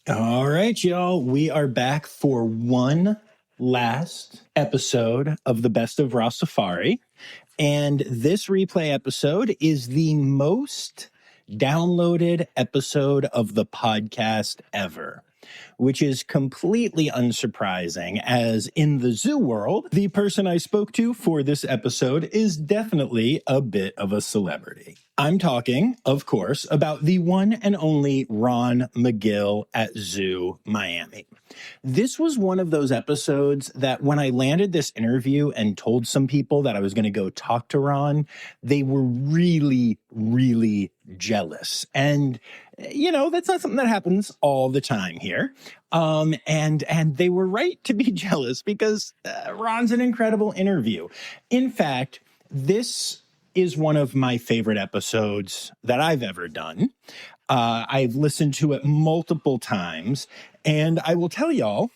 All right, y'all. We are back for one last episode of the Best of Rossifari. And this replay episode is the most downloaded episode of the podcast ever, which is completely unsurprising, as in the zoo world, the person I spoke to for this episode is definitely a bit of a celebrity. I'm talking, of course, about the one and only Ron Magill at Zoo Miami. This was one of those episodes that when I landed this interview and told some people that I was going to go talk to Ron, they were really, really jealous. And, you know, that's not something that happens all the time here. And they were right to be jealous because Ron's an incredible interview. In fact, this is one of my favorite episodes that I've ever done. I've listened to it multiple times, and I will tell y'all,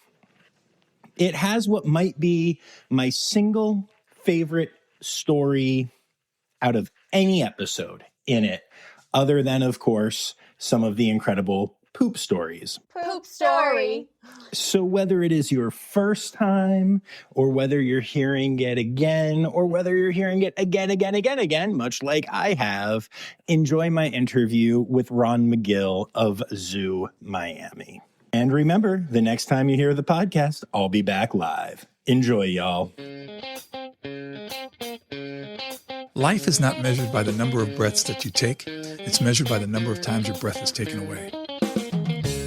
it has what might be my single favorite story out of any episode in it, other than, of course, some of the incredible poop stories. Poop story. So whether it is your first time, or whether you're hearing it again, or whether you're hearing it again, much like I have, enjoy my interview with Ron Magill of Zoo Miami. And remember, the next time you hear the podcast, I'll be back live. Enjoy, y'all. Life is not measured by the number of breaths that you take. It's measured by the number of times your breath is taken away.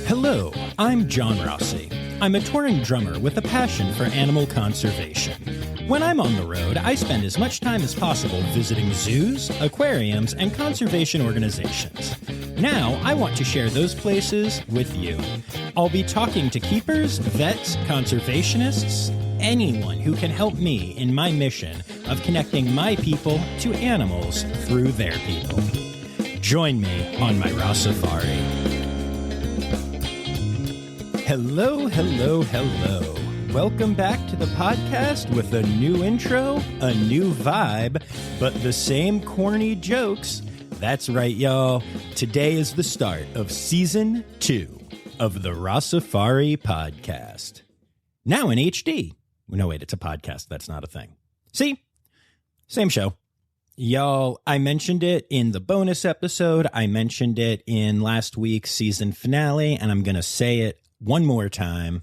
Hello, I'm John Rossi. I'm a touring drummer with a passion for animal conservation. When I'm on the road, I spend as much time as possible visiting zoos, aquariums, and conservation organizations. Now, I want to share those places with you. I'll be talking to keepers, vets, conservationists, anyone who can help me in my mission of connecting my people to animals through their people. Join me on my Rossifari. Hello, hello, hello. Welcome back to the podcast with a new intro, a new vibe, but the same corny jokes. That's right, y'all. Today is the start of Season 2 of the Rossifari podcast. Now in HD. No, wait, it's a podcast. That's not a thing. See? Same show. Y'all, I mentioned it in the bonus episode. I mentioned it in last week's season finale, and I'm going to say it one more time.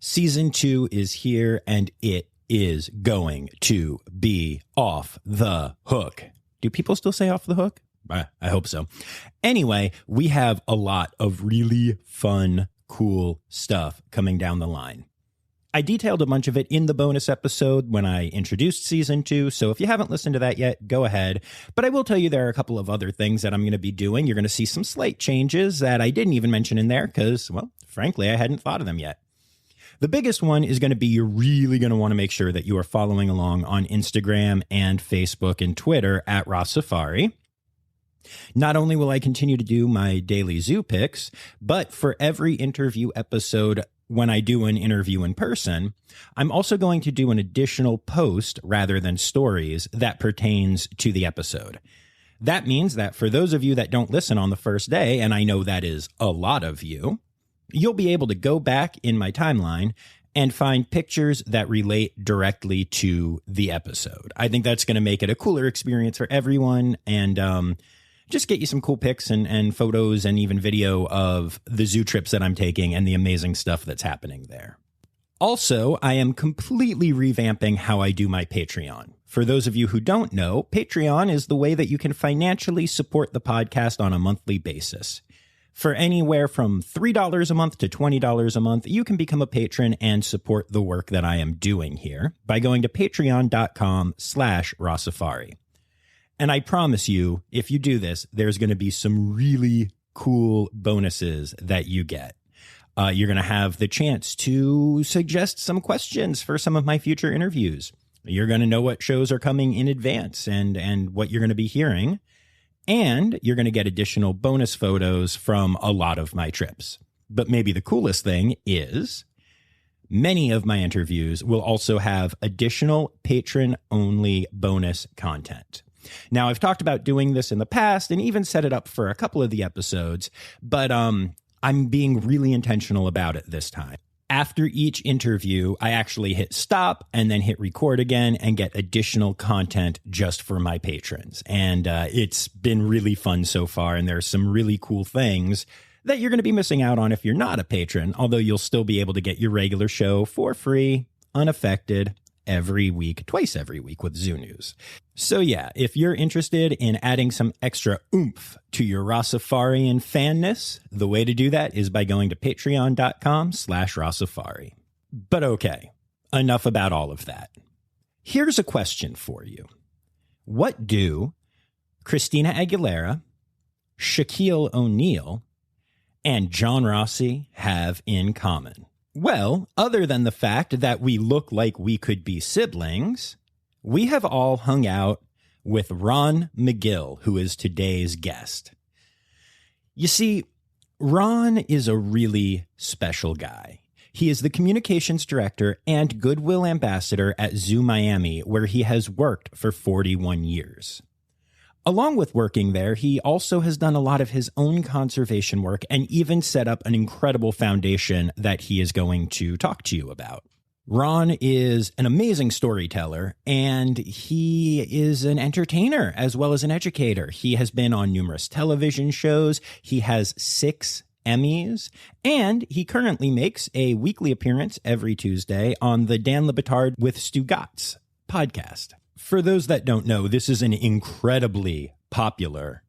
Season 2 is here, and it is going to be off the hook. Do people still say off the hook? I hope so. Anyway, we have a lot of really fun, cool stuff coming down the line. I detailed a bunch of it in the bonus episode when I introduced Season 2, so if you haven't listened to that yet, go ahead. But I will tell you there are a couple of other things that I'm going to be doing. You're going to see some slight changes that I didn't even mention in there because, well, frankly, I hadn't thought of them yet. The biggest one is going to be you're really going to want to make sure that you are following along on Instagram and Facebook and Twitter at Rossifari. Not only will I continue to do my daily zoo picks, but for every interview episode, when I do an interview in person, I'm also going to do an additional post rather than stories that pertains to the episode. That means that for those of you that don't listen on the first day, and I know that is a lot of you, you'll be able to go back in my timeline and find pictures that relate directly to the episode. I think that's going to make it a cooler experience for everyone, and just get you some cool pics and photos and even video of the zoo trips that I'm taking and the amazing stuff that's happening there. Also, I am completely revamping how I do my Patreon. For those of you who don't know, Patreon is the way that you can financially support the podcast on a monthly basis. For anywhere from $3 a month to $20 a month, you can become a patron and support the work that I am doing here by going to patreon.com/Rossifari. And I promise you, if you do this, there's going to be some really cool bonuses that you get. You're going to have the chance to suggest some questions for some of my future interviews. You're going to know what shows are coming in advance and what you're going to be hearing. And you're going to get additional bonus photos from a lot of my trips. But maybe the coolest thing is many of my interviews will also have additional patron-only bonus content. Now, I've talked about doing this in the past and even set it up for a couple of the episodes, but I'm being really intentional about it this time. After each interview, I actually hit stop and then hit record again and get additional content just for my patrons. And it's been really fun so far. And there's some really cool things that you're going to be missing out on if you're not a patron, although you'll still be able to get your regular show for free, unaffected, every week, twice every week with Zoo News. So yeah, if you're interested in adding some extra oomph to your Rossifarian fanness, the way to do that is by going to patreon.com/Rossifari. But okay, enough about all of that. Here's a question for you. What do Christina Aguilera, Shaquille O'Neal, and John Rossi have in common? Well, other than the fact that we look like we could be siblings, we have all hung out with Ron Magill, who is today's guest. You see, Ron is a really special guy. He is the communications director and goodwill ambassador at Zoo Miami, where he has worked for 41 years. Along with working there, he also has done a lot of his own conservation work and even set up an incredible foundation that he is going to talk to you about. Ron is an amazing storyteller, and he is an entertainer as well as an educator. He has been on numerous television shows. He has 6 Emmys, and he currently makes a weekly appearance every Tuesday on the Dan Le Batard with Stu Gatz podcast. For those that don't know, this is an incredibly popular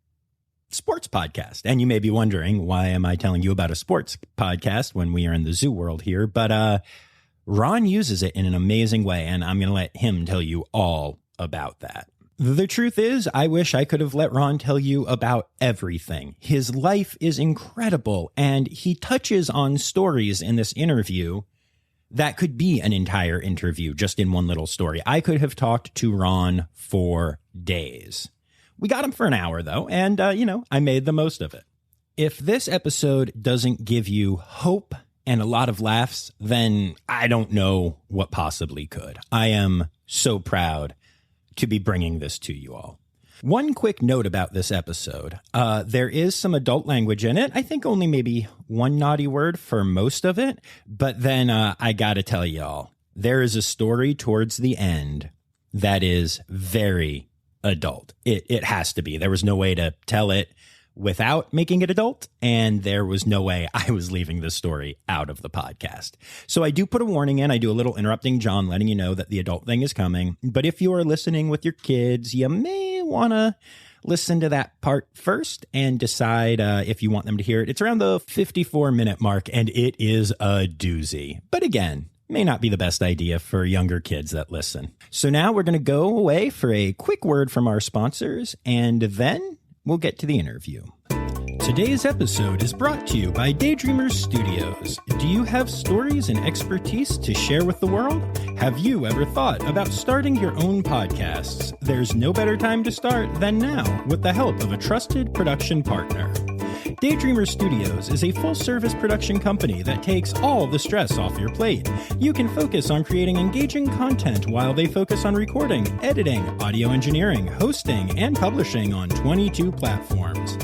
sports podcast. And you may be wondering, why am I telling you about a sports podcast when we are in the zoo world here? But Ron uses it in an amazing way, and I'm going to let him tell you all about that. The truth is, I wish I could have let Ron tell you about everything. His life is incredible, and he touches on stories in this interview that could be an entire interview just in one little story. I could have talked to Ron for days. We got him for an hour, though, and, I made the most of it. If this episode doesn't give you hope and a lot of laughs, then I don't know what possibly could. I am so proud to be bringing this to you all. One quick note about this episode. There is some adult language in it. I think only maybe one naughty word for most of it. But then I got to tell y'all, there is a story towards the end that is very adult. It has to be. There was no way to tell it without making it adult, and there was no way I was leaving this story out of the podcast. So I do put a warning in. I do a little interrupting John, letting you know that the adult thing is coming. But if you are listening with your kids, you may want to listen to that part first and decide if you want them to hear it. It's around the 54-minute mark, and it is a doozy. But again, may not be the best idea for younger kids that listen. So now we're going to go away for a quick word from our sponsors, and then we'll get to the interview. Today's episode is brought to you by Daydreamers Studios. Do you have stories and expertise to share with the world? Have you ever thought about starting your own podcasts? There's no better time to start than now with the help of a trusted production partner. Daydreamer Studios is a full-service production company that takes all the stress off your plate. You can focus on creating engaging content while they focus on recording, editing, audio engineering, hosting, and publishing on 22 platforms.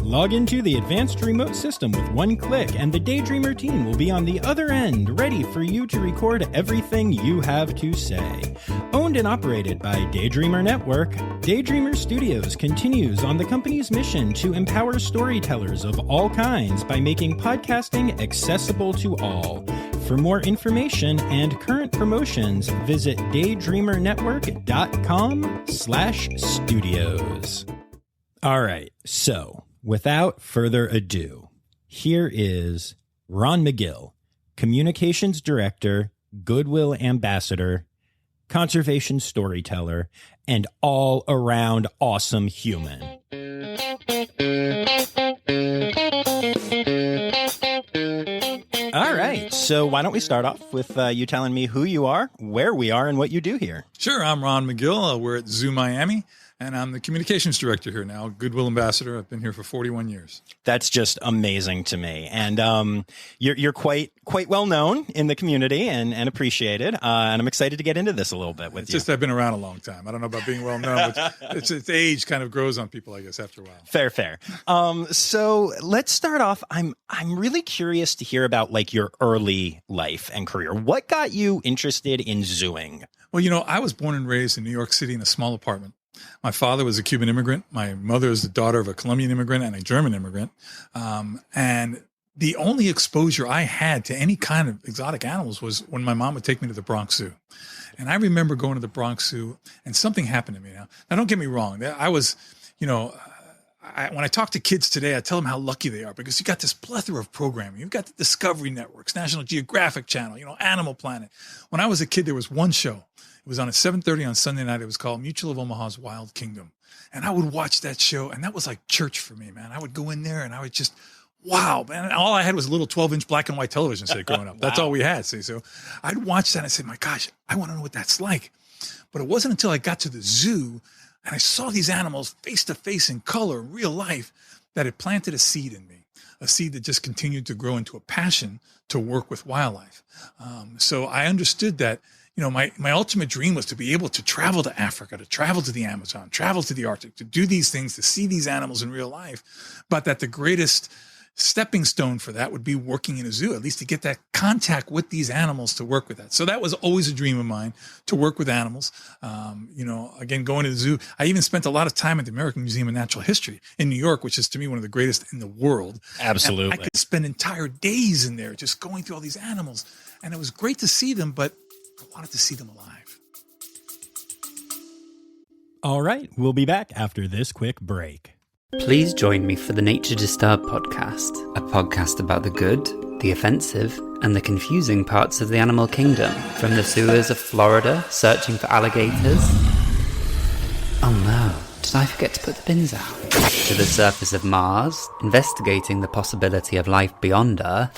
Log into the advanced remote system with one click, and the Daydreamer team will be on the other end, ready for you to record everything you have to say. Owned and operated by Daydreamer Network, Daydreamer Studios continues on the company's mission to empower storytellers of all kinds by making podcasting accessible to all. For more information and current promotions, visit daydreamernetwork.com/studios. All right, so without further ado, here is Ron Magill, Communications Director, Goodwill Ambassador, Conservation Storyteller, and all-around awesome human. All right, so why don't we start off with you telling me who you are, where we are, and what you do here. Sure, I'm Ron Magill. We're at Zoo Miami. and I'm the communications director here now, Goodwill Ambassador. I've been here for 41 years. That's just amazing to me. And you're quite well known in the community and appreciated. And I'm excited to get into this a little bit with you. It's just I've been around a long time. I don't know about being well known, but it's age kind of grows on people, I guess, after a while. Fair. So let's start off. I'm really curious to hear about like your early life and career. What got you interested in zooing? Well, I was born and raised in New York City in a small apartment. My father was a Cuban immigrant. My mother is the daughter of a Colombian immigrant and a German immigrant. And the only exposure I had to any kind of exotic animals was when my mom would take me to the Bronx Zoo. And I remember going to the Bronx Zoo and something happened to me. Now don't get me wrong. I was, when I talk to kids today, I tell them how lucky they are because you got this plethora of programming. You've got the Discovery Networks, National Geographic Channel, Animal Planet. When I was a kid, there was one show. It was on at 7:30 on Sunday night. It was called Mutual of Omaha's Wild Kingdom. And I would watch that show, and that was like church for me, man. I would go in there, and I would just, wow, man. All I had was a little 12-inch black and white television set growing up. That's all we had, see. So I'd watch that, and I'd say, my gosh, I want to know what that's like. But it wasn't until I got to the zoo and I saw these animals face to face in color, in real life, that it planted a seed in me, a seed that just continued to grow into a passion to work with wildlife. So I understood that, my ultimate dream was to be able to travel to Africa, to travel to the Amazon, travel to the Arctic, to do these things, to see these animals in real life, but that the greatest stepping stone for that would be working in a zoo, at least to get that contact with these animals to work with that. So that was always a dream of mine, to work with animals. Again, going to the zoo. I even spent a lot of time at the American Museum of Natural History in New York, which is to me one of the greatest in the world. Absolutely. And I could spend entire days in there just going through all these animals. And it was great to see them, but I wanted to see them alive. All right. We'll be back after this quick break. Please join me for the Nature Disturbed podcast, a podcast about the good, the offensive, and the confusing parts of the animal kingdom, from the sewers of Florida searching for alligators. Oh no, did I forget to put the bins out? To the surface of Mars, investigating the possibility of life beyond Earth.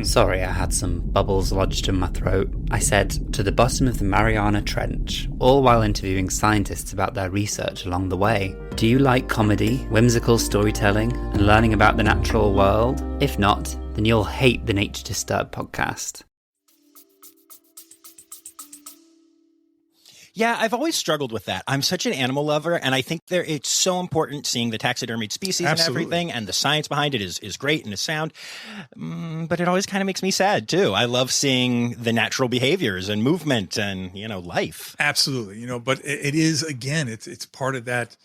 Sorry, I had some bubbles lodged in my throat. I said, to the bottom of the Mariana Trench, all while interviewing scientists about their research along the way. Do you like comedy, whimsical storytelling, and learning about the natural world? If not, then you'll hate the Nature Disturbed podcast. Yeah, I've always struggled with that. I'm such an animal lover, and I think it's so important seeing the taxidermied species Absolutely. and everything, and the science behind it is great and is sound. But it always kind of makes me sad, too. I love seeing the natural behaviors and movement and, life. Absolutely. But it is, again, it's part of that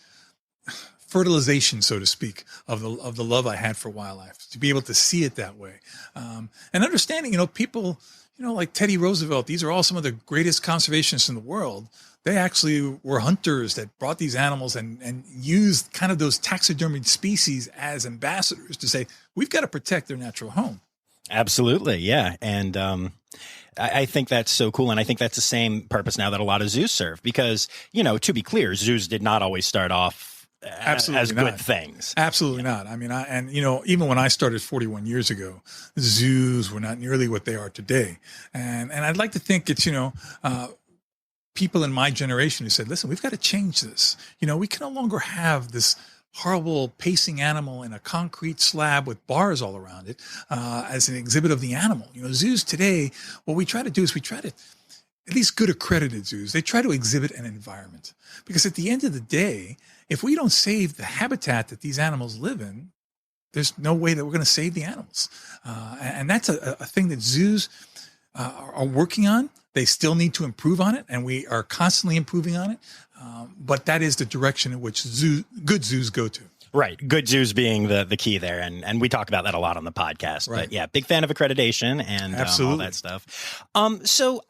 fertilization, so to speak, of the love I had for wildlife, to be able to see it that way. And understanding, people, like Teddy Roosevelt, these are all some of the greatest conservationists in the world. They actually were hunters that brought these animals and used kind of those taxidermied species as ambassadors to say, we've got to protect their natural home. Absolutely. Yeah. And I think that's so cool. And I think that's the same purpose now that a lot of zoos serve, because, to be clear, zoos did not always start off Absolutely as not. good things. Absolutely not. I mean, even when I started 41 years ago, zoos were not nearly what they are today. And I'd like to think it's, people in my generation who said, listen, we've got to change this. We can no longer have this horrible pacing animal in a concrete slab with bars all around it as an exhibit of the animal. Zoos today, what we try to do is at least good accredited zoos, they try to exhibit an environment. Because at the end of the day, if we don't save the habitat that these animals live in, there's no way that we're going to save the animals. And that's a thing that zoos are working on. They still need to improve on it, and we are constantly improving on it. But that is the direction in which good zoos go to. Right. Good zoos being the key there. And we talk about that a lot on the podcast. Right. But yeah, big fan of accreditation and all that stuff. So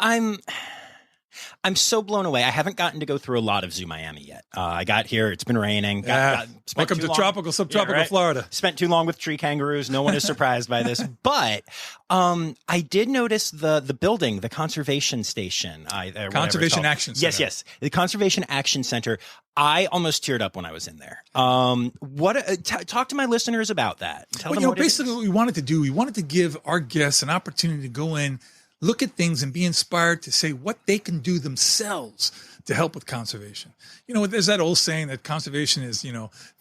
I'm so blown away. I haven't gotten to go through a lot of Zoo Miami yet. I got here. It's been raining. Welcome to tropical, subtropical Florida. Spent too long with tree kangaroos. No one is surprised by this. But I did notice the building, the conversation station. Conservation Action Center. Yes. The Conservation Action Center. I almost teared up when I was in there. Talk to my listeners about that. Tell them what basically what we wanted to do, we wanted to give our guests an opportunity to go in, look at things and be inspired to say what they can do themselves to help with conservation. There's that old saying that conservation is,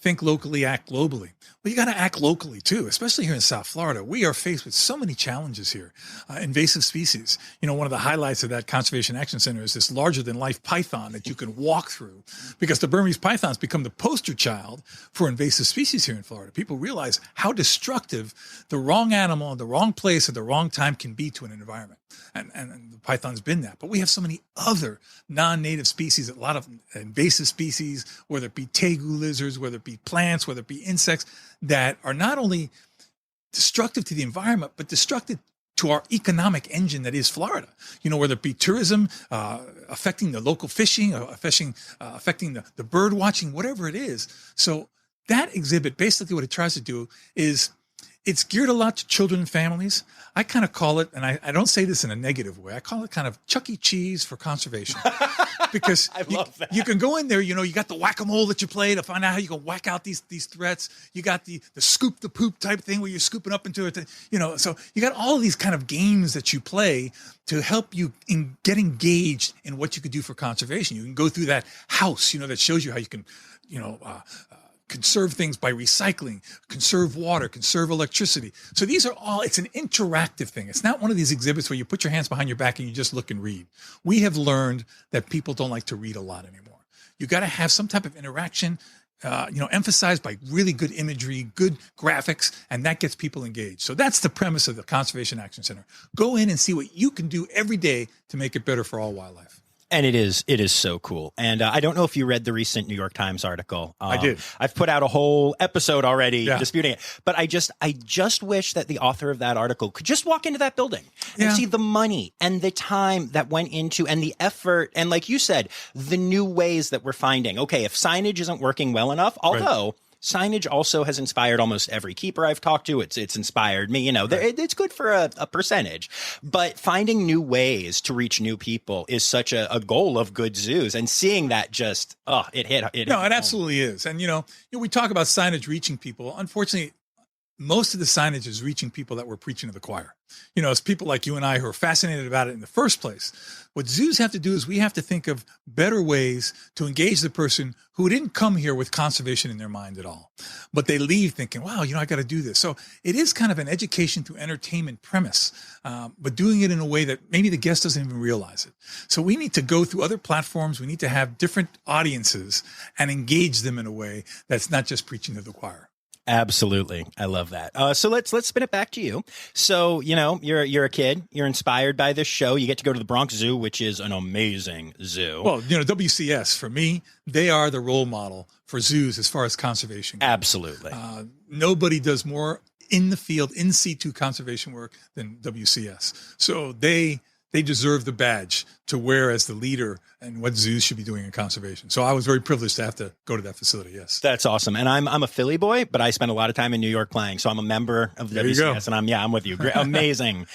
think locally, act globally. Well, you got to act locally too, especially here in South Florida. We are faced with so many challenges here. Invasive species. One of the highlights of that Conservation Action Center is this larger than life python that you can walk through, because the Burmese python's become the poster child for invasive species here in Florida. People realize how destructive the wrong animal in the wrong place at the wrong time can be to an environment. And the python's been that. But we have so many other non-native species, a lot of invasive species, whether it be tegu lizards, whether it be plants, whether it be insects, that are not only destructive to the environment, but destructive to our economic engine that is Florida. Whether it be tourism, affecting the local fishing, affecting the bird watching, whatever it is. So that exhibit, basically what it tries to do is, it's geared a lot to children and families. I kind of call it, and I don't say this in a negative way, I call it kind of Chuck E. Cheese for conservation. Because you can go in there, you got the whack-a-mole that you play to find out how you can whack out these threats. You got the scoop the poop type thing where you're scooping up into it. So you got all of these kind of games that you play to help you get engaged in what you could do for conservation. You can go through that house, that shows you how you can, conserve things by recycling, conserve water, conserve electricity. So these are all, it's an interactive thing. It's not one of these exhibits where you put your hands behind your back and you just look and read. We have learned that people don't like to read a lot anymore. You got to have some type of interaction, emphasized by really good imagery, good graphics, and that gets people engaged. So that's the premise of the Conservation Action Center. Go in and see what you can do every day to make it better for all wildlife. And it is so cool. And I don't know if you read the recent New York Times article. I did. I've put out a whole episode already disputing it. But I just wish that the author of that article could just walk into that building and see the money and the time that went into, and the effort, and like you said, the new ways that we're finding. Okay, if signage isn't working well enough, although signage also has inspired almost every keeper I've talked to. It's inspired me, it's good for a percentage, but finding new ways to reach new people is such a goal of good zoos, and seeing that it hit. No, it absolutely is. And, we talk about signage reaching people. Unfortunately, most of the signage is reaching people that were preaching to the choir. It's people like you and I who are fascinated about it in the first place. What zoos have to do is we have to think of better ways to engage the person who didn't come here with conservation in their mind at all, but they leave thinking, wow, I got to do this. So it is kind of an education through entertainment premise, but doing it in a way that maybe the guest doesn't even realize it. So we need to go through other platforms. We need to have different audiences and engage them in a way that's not just preaching to the choir. Absolutely. I love that. So let's spin it back to you. So, you're a kid, you're inspired by this show. You get to go to the Bronx Zoo, which is an amazing zoo. Well, WCS, for me, they are the role model for zoos as far as conservation goes. Absolutely. Nobody does more in the field, in situ conservation work than WCS. So they deserve the badge to wear as the leader and what zoos should be doing in conservation. So I was very privileged to have to go to that facility. Yes. That's awesome. And I'm a Philly boy, but I spent a lot of time in New York playing. So I'm a member of the WCS, and I'm with you. Great, amazing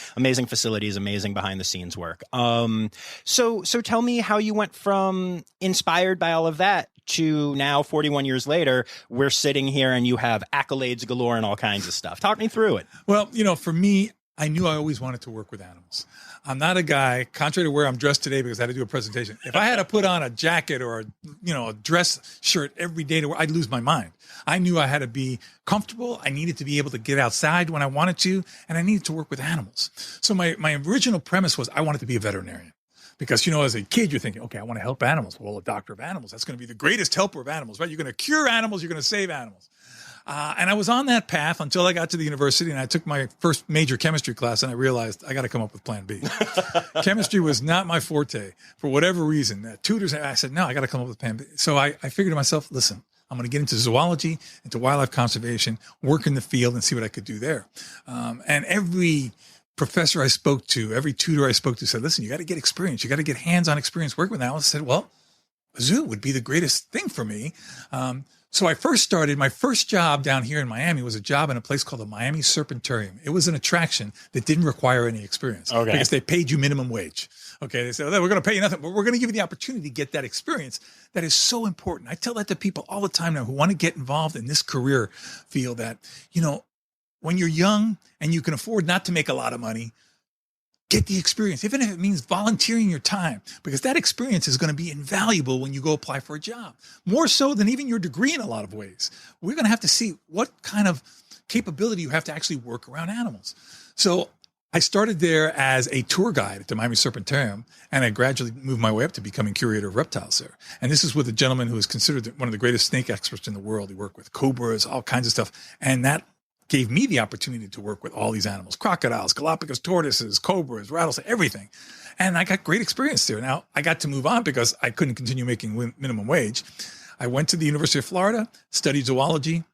facilities, amazing behind the scenes work. So tell me how you went from inspired by all of that to now 41 years later, we're sitting here and you have accolades galore and all kinds of stuff. Talk me through it. Well, for me, I knew I always wanted to work with animals. I'm not a guy, contrary to where I'm dressed today because I had to do a presentation. If I had to put on a jacket or a dress shirt every day to work, I'd lose my mind. I knew I had to be comfortable. I needed to be able to get outside when I wanted to, and I needed to work with animals. So my original premise was I wanted to be a veterinarian. Because, as a kid, you're thinking, okay, I want to help animals. Well, a doctor of animals, that's going to be the greatest helper of animals, right? You're going to cure animals. You're going to save animals. And I was on that path until I got to the university and I took my first major chemistry class and I realized I got to come up with plan B. Chemistry was not my forte for whatever reason. Tutors, I said, no, I got to come up with plan B. So I figured to myself, listen, I'm going to get into zoology, into wildlife conservation, work in the field and see what I could do there. And every professor I spoke to, every tutor I spoke to said, listen, you got to get experience. You got to get hands-on experience working with animals. I said, well, a zoo would be the greatest thing for me. So I first started, my first job down here in Miami was a job in a place called the Miami Serpentarium. It was an attraction that didn't require any experience because they paid you minimum wage. Okay, they said, we're going to pay you nothing, but we're going to give you the opportunity to get that experience. That is so important. I tell that to people all the time now who want to get involved in this career field that, when you're young and you can afford not to make a lot of money, get the experience, even if it means volunteering your time, because that experience is going to be invaluable when you go apply for a job, more so than even your degree in a lot of ways. We're going to have to see what kind of capability you have to actually work around animals. So I started there as a tour guide at the Miami Serpentarium, and I gradually moved my way up to becoming curator of reptiles there. And this is with a gentleman who is considered one of the greatest snake experts in the world. He worked with cobras, all kinds of stuff. And that gave me the opportunity to work with all these animals: crocodiles, Galapagos tortoises, cobras, rattlesnakes, everything. And I got great experience there. Now, I got to move on because I couldn't continue making minimum wage. I went to the University of Florida, studied zoology,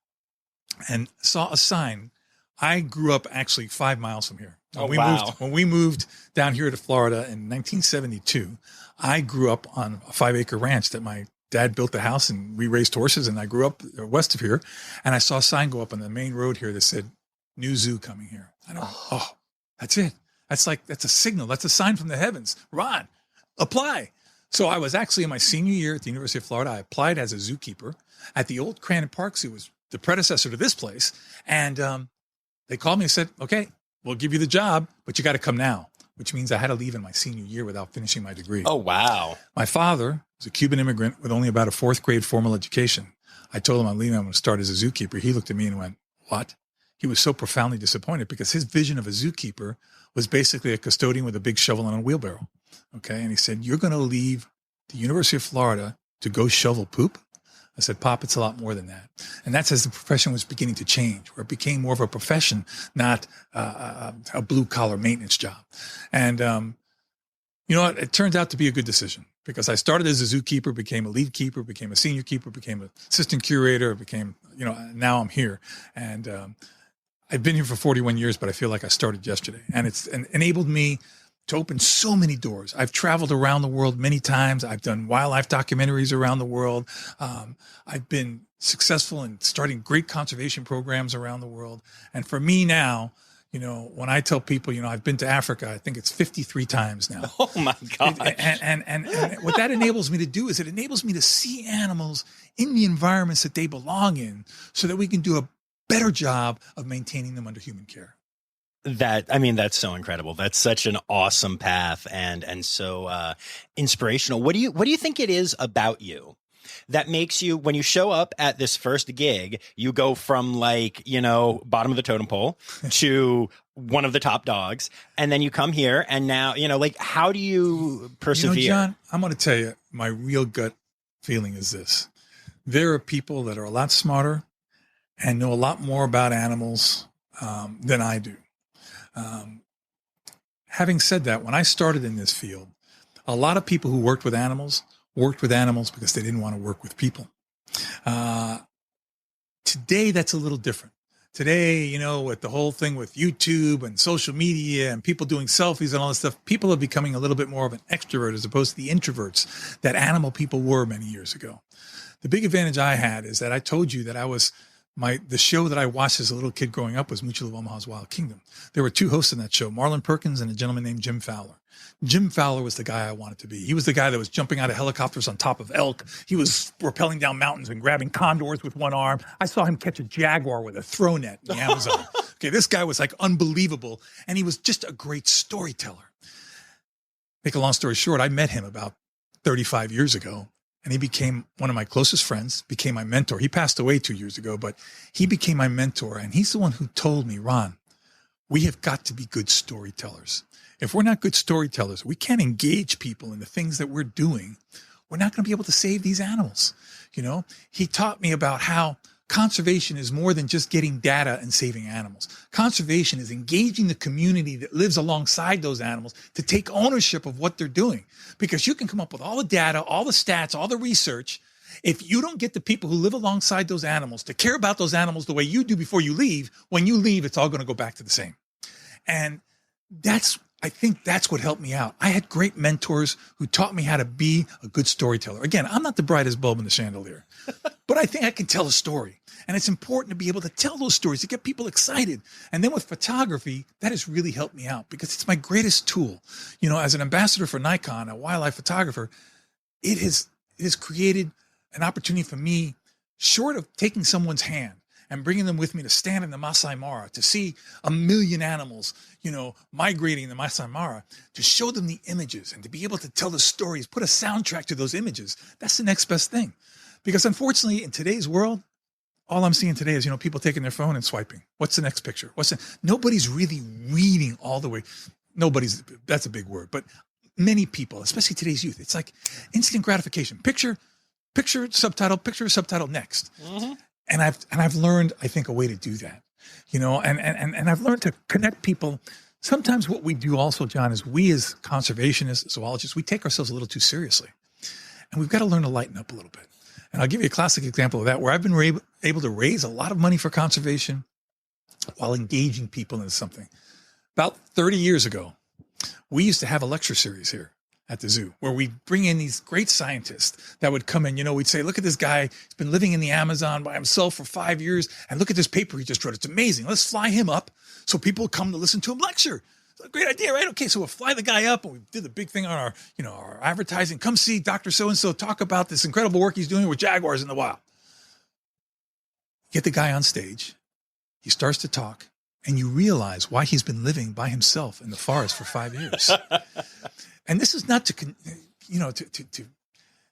and saw a sign. I grew up actually 5 miles from here. When we moved down here to Florida in 1972, I grew up on a 5-acre ranch that my dad built the house, and we raised horses, and I grew up west of here. And I saw a sign go up on the main road here that said, "New zoo coming here." I don't know. Oh, that's it. That's a signal. That's a sign from the heavens. Ron, apply. So I was actually in my senior year at the University of Florida. I applied as a zookeeper at the old Crandon Park Zoo. It was the predecessor to this place. And they called me and said, "Okay, we'll give you the job, but you got to come now," which means I had to leave in my senior year without finishing my degree. Oh, wow. My father was a Cuban immigrant with only about a 4th grade formal education. I told him I'm leaving. I'm going to start as a zookeeper. He looked at me and went, "What?" He was so profoundly disappointed because his vision of a zookeeper was basically a custodian with a big shovel and a wheelbarrow. Okay. And he said, "You're going to leave the University of Florida to go shovel poop?" I said, "Pop, it's a lot more than that." And that's as the profession was beginning to change, where it became more of a profession, not a blue-collar maintenance job. And you know what? It turned out to be a good decision, because I started as a zookeeper, became a lead keeper, became a senior keeper, became an assistant curator, now I'm here. And I've been here for 41 years, but I feel like I started yesterday. And it's enabled me to open so many doors. I've traveled around the world many times. I've done wildlife documentaries around the world. I've been successful in starting great conservation programs around the world. And for me now, when I tell people, I've been to Africa, I think it's 53 times now. Oh my gosh. And what that enables me to do is it enables me to see animals in the environments that they belong in, so that we can do a better job of maintaining them under human care. That's so incredible. That's such an awesome path and so inspirational. What do you think it is about you that makes you, when you show up at this first gig, you go from bottom of the totem pole to one of the top dogs, and then you come here and now, how do you persevere? John, I'm going to tell you, my real gut feeling is this. There are people that are a lot smarter and know a lot more about animals than I do. Having said that, when I started in this field, a lot of people who worked with animals because they didn't want to work with people. Today, that's a little different. Today, with the whole thing with YouTube and social media and people doing selfies and all this stuff, people are becoming a little bit more of an extrovert as opposed to the introverts that animal people were many years ago. The big advantage I had is that I told you that the show that I watched as a little kid growing up was Magill of Omaha's Wild Kingdom. There were 2 hosts in that show, Marlon Perkins and a gentleman named Jim Fowler. Jim Fowler was the guy I wanted to be. He was the guy that was jumping out of helicopters on top of elk. He was rappelling down mountains and grabbing condors with one arm. I saw him catch a jaguar with a throw net in the Amazon. Okay, this guy was unbelievable. And he was just a great storyteller. Make a long story short, I met him about 35 years ago. And he became one of my closest friends, became my mentor. He passed away 2 years ago, but he became my mentor. And he's the one who told me, "Ron, we have got to be good storytellers. If we're not good storytellers, we can't engage people in the things that we're doing. We're not going to be able to save these animals." He taught me about how conservation is more than just getting data and saving animals. Conservation is engaging the community that lives alongside those animals to take ownership of what they're doing. Because you can come up with all the data, all the stats, all the research. If you don't get the people who live alongside those animals to care about those animals the way you do before you leave, when you leave, it's all going to go back to the same. And I think that's what helped me out. I had great mentors who taught me how to be a good storyteller. Again, I'm not the brightest bulb in the chandelier, but I think I can tell a story. And it's important to be able to tell those stories to get people excited. And then with photography, that has really helped me out because it's my greatest tool. As an ambassador for Nikon, a wildlife photographer, it has created an opportunity for me, short of taking someone's hand and bringing them with me to stand in the Masai Mara, to see 1 million animals, migrating in the Masai Mara, to show them the images and to be able to tell the stories, put a soundtrack to those images. That's the next best thing. Because unfortunately, in today's world, all I'm seeing today is, people taking their phone and swiping. What's the next picture? Nobody's really reading all the way. That's a big word, but many people, especially today's youth, it's like instant gratification. Picture, subtitle, next. Mm-hmm. And I've learned, I think, a way to do that, and I've learned to connect people. Sometimes what we do also, John, is we as conservationists, zoologists, we take ourselves a little too seriously, and we've got to learn to lighten up a little bit. And I'll give you a classic example of that, where I've been able to raise a lot of money for conservation while engaging people into something. About 30 years ago, we used to have a lecture series here at the zoo where we bring in these great scientists that would come in. We'd say, look at this guy. He's been living in the Amazon by himself for 5 years. And look at this paper he just wrote. It's amazing. Let's fly him up so people come to listen to him lecture. It's a great idea, right? Okay, so we'll fly the guy up, and we did the big thing on our advertising. Come see Dr. So-and-so talk about this incredible work he's doing with jaguars in the wild. Get the guy on stage. He starts to talk, and you realize why he's been living by himself in the forest for 5 years. And this is not to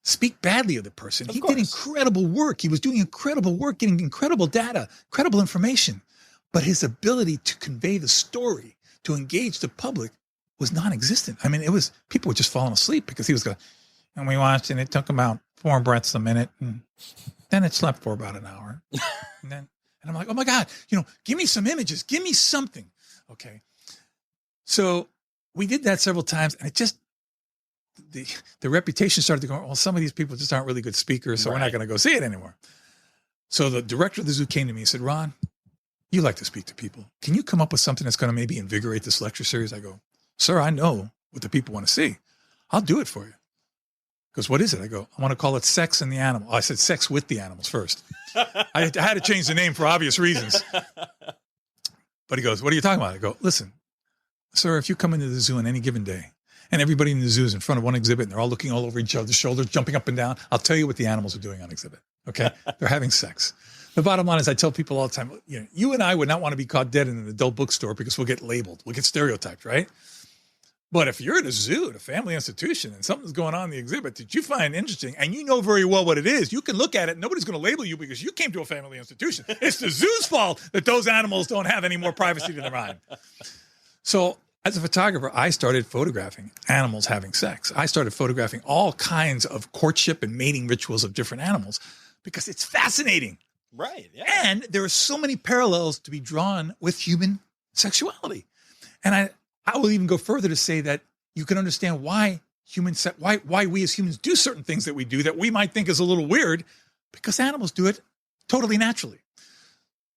speak badly of the person. He did incredible work. He was doing incredible work, getting incredible data, incredible information. But his ability to convey the story, to engage the public, was non-existent. I mean, people were just falling asleep because he was going, and we watched, and it took about 4 breaths a minute, and then it slept for about an hour. And I'm like, oh my God, give me some images, give me something. Okay. So we did that several times, and it just, the reputation started to go, well, some of these people just aren't really good speakers, so We're not going to go see it anymore. So the director of the zoo came to me and said, Ron, you like to speak to people. Can you come up with something that's going to maybe invigorate this lecture series? I go, sir, I know what the people want to see. I'll do it for you. He goes, what is it? I go, I want to call it Sex and the Animal. I said sex with the animals first. I had to change the name for obvious reasons. But he goes, what are you talking about? I go, listen, sir, if you come into the zoo on any given day, and everybody in the zoo is in front of one exhibit, and they're all looking all over each other's shoulders, jumping up and down, I'll tell you what the animals are doing on exhibit. Okay? They're having sex. The bottom line is, I tell people all the time, you and I would not want to be caught dead in an adult bookstore because we'll get labeled. We'll get stereotyped, right? But if you're at a zoo, at a family institution, and something's going on in the exhibit that you find interesting, and you know very well what it is, you can look at it, and nobody's going to label you because you came to a family institution. It's the zoo's fault that those animals don't have any more privacy to their mind. So as a photographer, I started photographing animals having sex. I started photographing all kinds of courtship and mating rituals of different animals because it's fascinating. Right. Yeah. And there are so many parallels to be drawn with human sexuality. And I will even go further to say that you can understand why why we as humans do certain things that we do that we might think is a little weird, because animals do it totally naturally.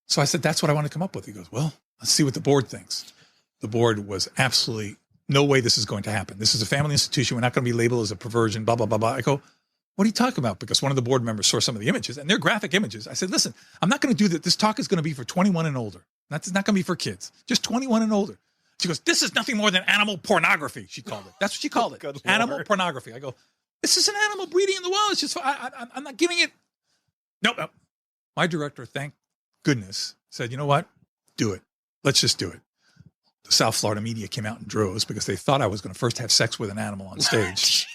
So I said, that's what I want to come up with. He goes, well, let's see what the board thinks. The board was absolutely, no way this is going to happen. This is a family institution. We're not going to be labeled as a perversion, blah, blah, blah, blah. I go, what are you talking about? Because one of the board members saw some of the images, and they're graphic images. I said, listen, I'm not going to do that. This talk is going to be for 21 and older. That's not going to be for kids, just 21 and older. She goes, this is nothing more than animal pornography, she called it. That's what she called it. Animal pornography. I go, this is an animal breeding in the wild. It's just, I'm not giving it. Nope. My director, thank goodness, said, you know what? Do it. Let's just do it. The South Florida media came out in droves because they thought I was going to first have sex with an animal on stage.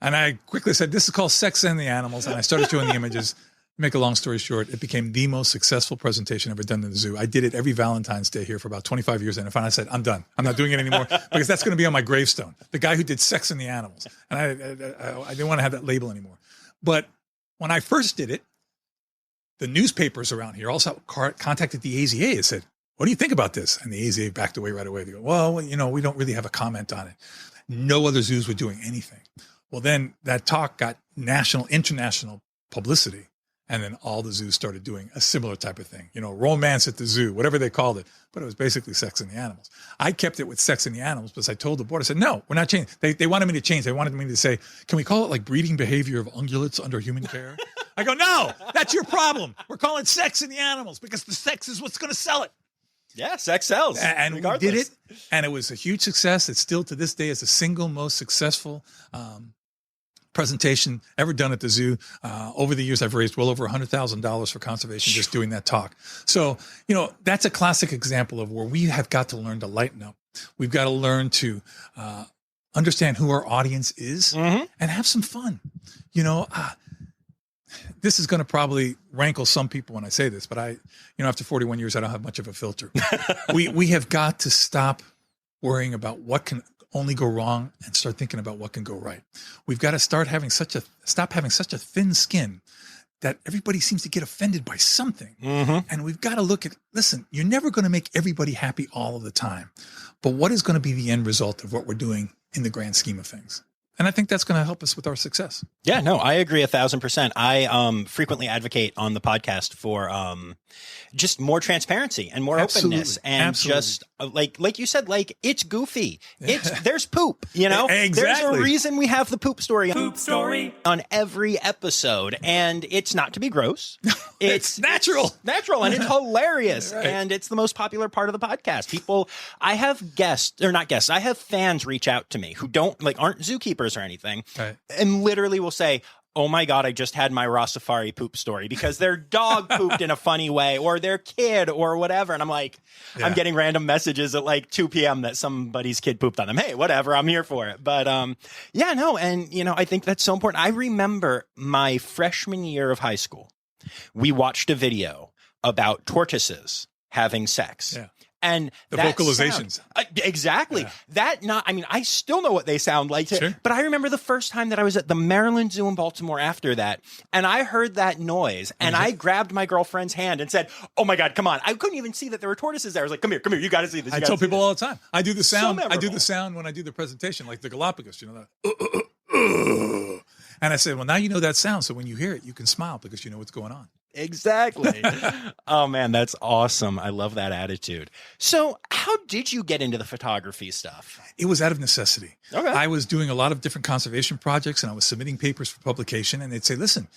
And I quickly said, this is called Sex and the Animals. And I started showing the images. Make a long story short, it became the most successful presentation ever done in the zoo. I did it every Valentine's Day here for about 25 years. And finally I said, I'm done. I'm not doing it anymore because that's going to be on my gravestone. The guy who did Sex and the Animals. And I didn't want to have that label anymore. But when I first did it, the newspapers around here also contacted the AZA and said, what do you think about this? And the AZA backed away right away. They go, well, we don't really have a comment on it. No other zoos were doing anything. Well, then that talk got national, international publicity. And then all the zoos started doing a similar type of thing, romance at the zoo, whatever they called it. But it was basically Sex and the Animals. I kept it with Sex and the Animals because I told the board, I said, no, we're not changing. They wanted me to change. They wanted me to say, can we call it like breeding behavior of ungulates under human care? I go, no, that's your problem. We're calling it Sex and the Animals because the sex is what's going to sell it. Yeah, sex sells. And we did it, and it was a huge success. It still, to this day, is the single most successful presentation ever done at the zoo. Over the years, I've raised well over $100,000 for conservation just doing that talk. So, that's a classic example of where we have got to learn to lighten up. We've got to learn to understand who our audience is and have some fun. This is going to probably rankle some people when I say this, but after 41 years, I don't have much of a filter. We have got to stop worrying about what can only go wrong and start thinking about what can go right. We've got to stop having such a thin skin that everybody seems to get offended by something. And we've got to look at, listen, you're never going to make everybody happy all of the time, but what is going to be the end result of what we're doing in the grand scheme of things? And I think that's going to help us with our success. Yeah, no, I agree 1,000%. I frequently advocate on the podcast for just more transparency and more openness, and just like you said, it's goofy. There's poop, Exactly. There's a reason we have the poop story on every episode, and it's not to be gross. It's natural, and it's hilarious, right. And it's the most popular part of the podcast. I have I have fans reach out to me who aren't zookeepers or anything, right. And literally will say, oh my God, I just had my Rossifari poop story because their dog pooped in a funny way, or their kid, or whatever. And I'm like, I'm getting random messages at 2 p.m. that somebody's kid pooped on them. Hey, whatever, I'm here for it. But and I think that's so important. I remember my freshman year of high school, we watched a video about tortoises having sex. Yeah. And the vocalizations. Exactly. Yeah. I still know what they sound like, sure. But I remember the first time that I was at the Maryland Zoo in Baltimore after that, and I heard that noise, and I grabbed my girlfriend's hand and said, oh my God, come on. I couldn't even see that there were tortoises there. I was like, come here, you got to see this. I tell people all the time. I do the sound. I do the sound when I do the presentation, like the Galapagos, that. And I said, well, now you know that sound. So when you hear it, you can smile because you know what's going on. Exactly. Oh man, that's awesome. I love that attitude. So how did you get into the photography stuff? It was out of necessity. Okay. I was doing a lot of different conservation projects, and I was submitting papers for publication, and they'd say, listen,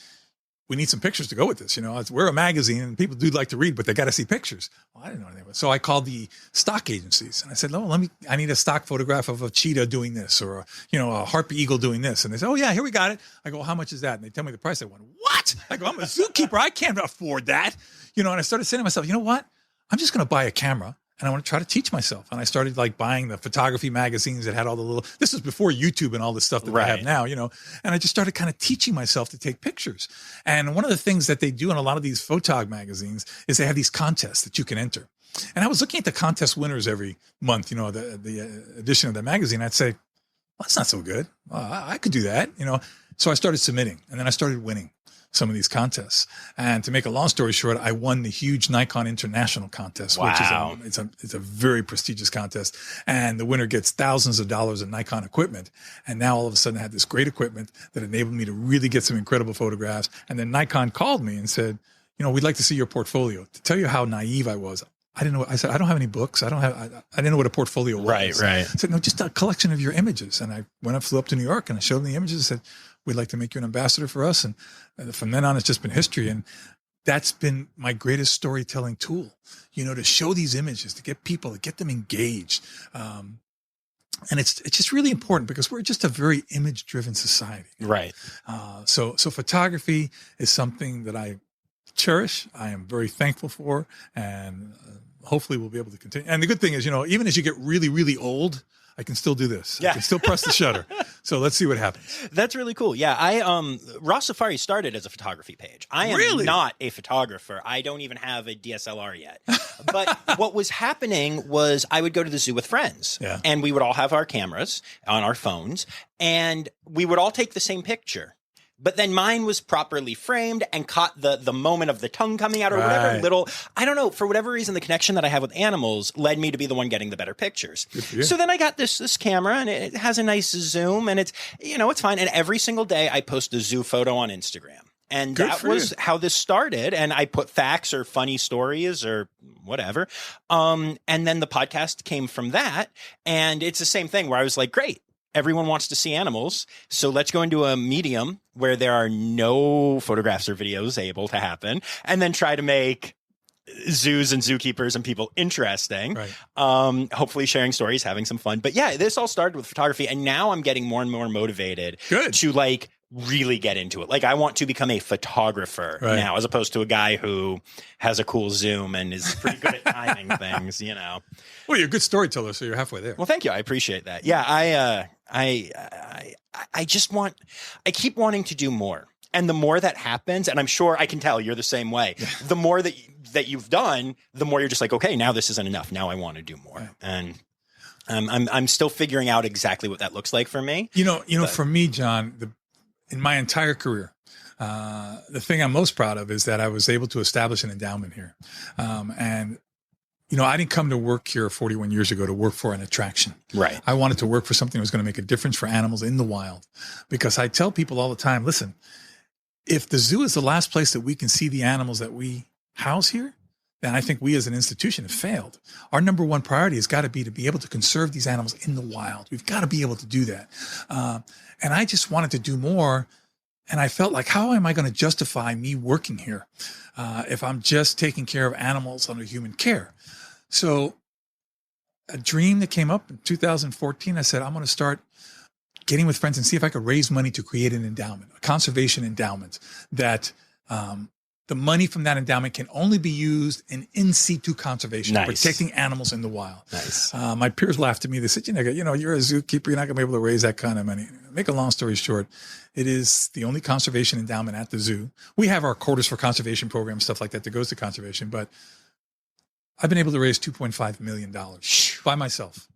we need some pictures to go with this. We're a magazine and people do like to read, but they got to see pictures. Well, I didn't know anything about it. So I called the stock agencies and I said, no, I need a stock photograph of a cheetah doing this, or a harpy eagle doing this. And they said, oh yeah, here we got it. I go, how much is that? And they tell me the price. I went, what? I go, I'm a zookeeper. I can't afford that. And I started saying to myself, you know what? I'm just going to buy a camera. And I want to try to teach myself. And I started buying the photography magazines that had all the this was before YouTube and all this stuff that I have now, and I just started kind of teaching myself to take pictures. And one of the things that they do in a lot of these photog magazines is they have these contests that you can enter. And I was looking at the contest winners every month, the edition of the magazine. I'd say, well, that's not so good. Well, I could do that, So I started submitting, and then I started winning some of these contests. And to make a long story short, I won the huge Nikon International contest, wow. Which is it's a very prestigious contest. And the winner gets thousands of dollars in Nikon equipment. And now all of a sudden I had this great equipment that enabled me to really get some incredible photographs. And then Nikon called me and said, we'd like to see your portfolio. To tell you how naive I was, I didn't know. I said, I don't have any books. I didn't know what a portfolio was. Right. I said, no, just a collection of your images. And I flew up to New York and I showed them the images and said, we'd like to make you an ambassador for us. And from then on, it's just been history. And that's been my greatest storytelling tool, to show these images, to get people, to get them engaged. And it's just really important because we're just a very image-driven society. Right. So photography is something that I cherish. I am very thankful for, and hopefully we'll be able to continue. And the good thing is, even as you get really, really old, I can still do this. Yeah. I can still press the shutter. So let's see what happens. That's really cool. Yeah. Rossifari started as a photography page. I am not a photographer. I don't even have a DSLR yet. But what was happening was I would go to the zoo with friends, and we would all have our cameras on our phones, and we would all take the same picture. But then mine was properly framed and caught the moment of the tongue coming out, or whatever little, I don't know, for whatever reason, the connection that I have with animals led me to be the one getting the better pictures. So then I got this camera, and it has a nice zoom, and it's fine. And every single day I post a zoo photo on Instagram. And that was how this started. And I put facts or funny stories or whatever. And then the podcast came from that. And it's the same thing where I was like, great. Everyone wants to see animals, so let's go into a medium where there are no photographs or videos able to happen, and then try to make zoos and zookeepers and people interesting. Right. Hopefully sharing stories, having some fun. But yeah, this all started with photography, and now I'm getting more and more motivated to really get into it. Like I want to become a photographer now, as opposed to a guy who has a cool zoom and is pretty good at timing things, you know. Well, you're a good storyteller, so you're halfway there. Well, thank you. I appreciate that. Yeah, I just I keep wanting to do more. And the more that happens, and I'm sure I can tell you're the same way, the more that you've done, the more you're just like, okay, now this isn't enough. Now I want to do more. Right. And I'm still figuring out exactly what that looks like for me. For me, John, in my entire career, the thing I'm most proud of is that I was able to establish an endowment here. And I didn't come to work here 41 years ago to work for an attraction. Right. I wanted to work for something that was going to make a difference for animals in the wild. Because I tell people all the time, listen, if the zoo is the last place that we can see the animals that we house here, then I think we as an institution have failed. Our number one priority has got to be able to conserve these animals in the wild. We've got to be able to do that. And I just wanted to do more. And I felt like, how am I going to justify me working here if I'm just taking care of animals under human care? So a dream that came up in 2014, I said, I'm going to start getting with friends and see if I could raise money to create an endowment, a conservation endowment that the money from that endowment can only be used in situ conservation, protecting animals in the wild. Nice. My peers laughed at me. They said, you're a zookeeper. You're not going to be able to raise that kind of money. Make a long story short, it is the only conservation endowment at the zoo. We have our quarters for conservation programs, stuff like that goes to conservation, but I've been able to raise $2.5 million by myself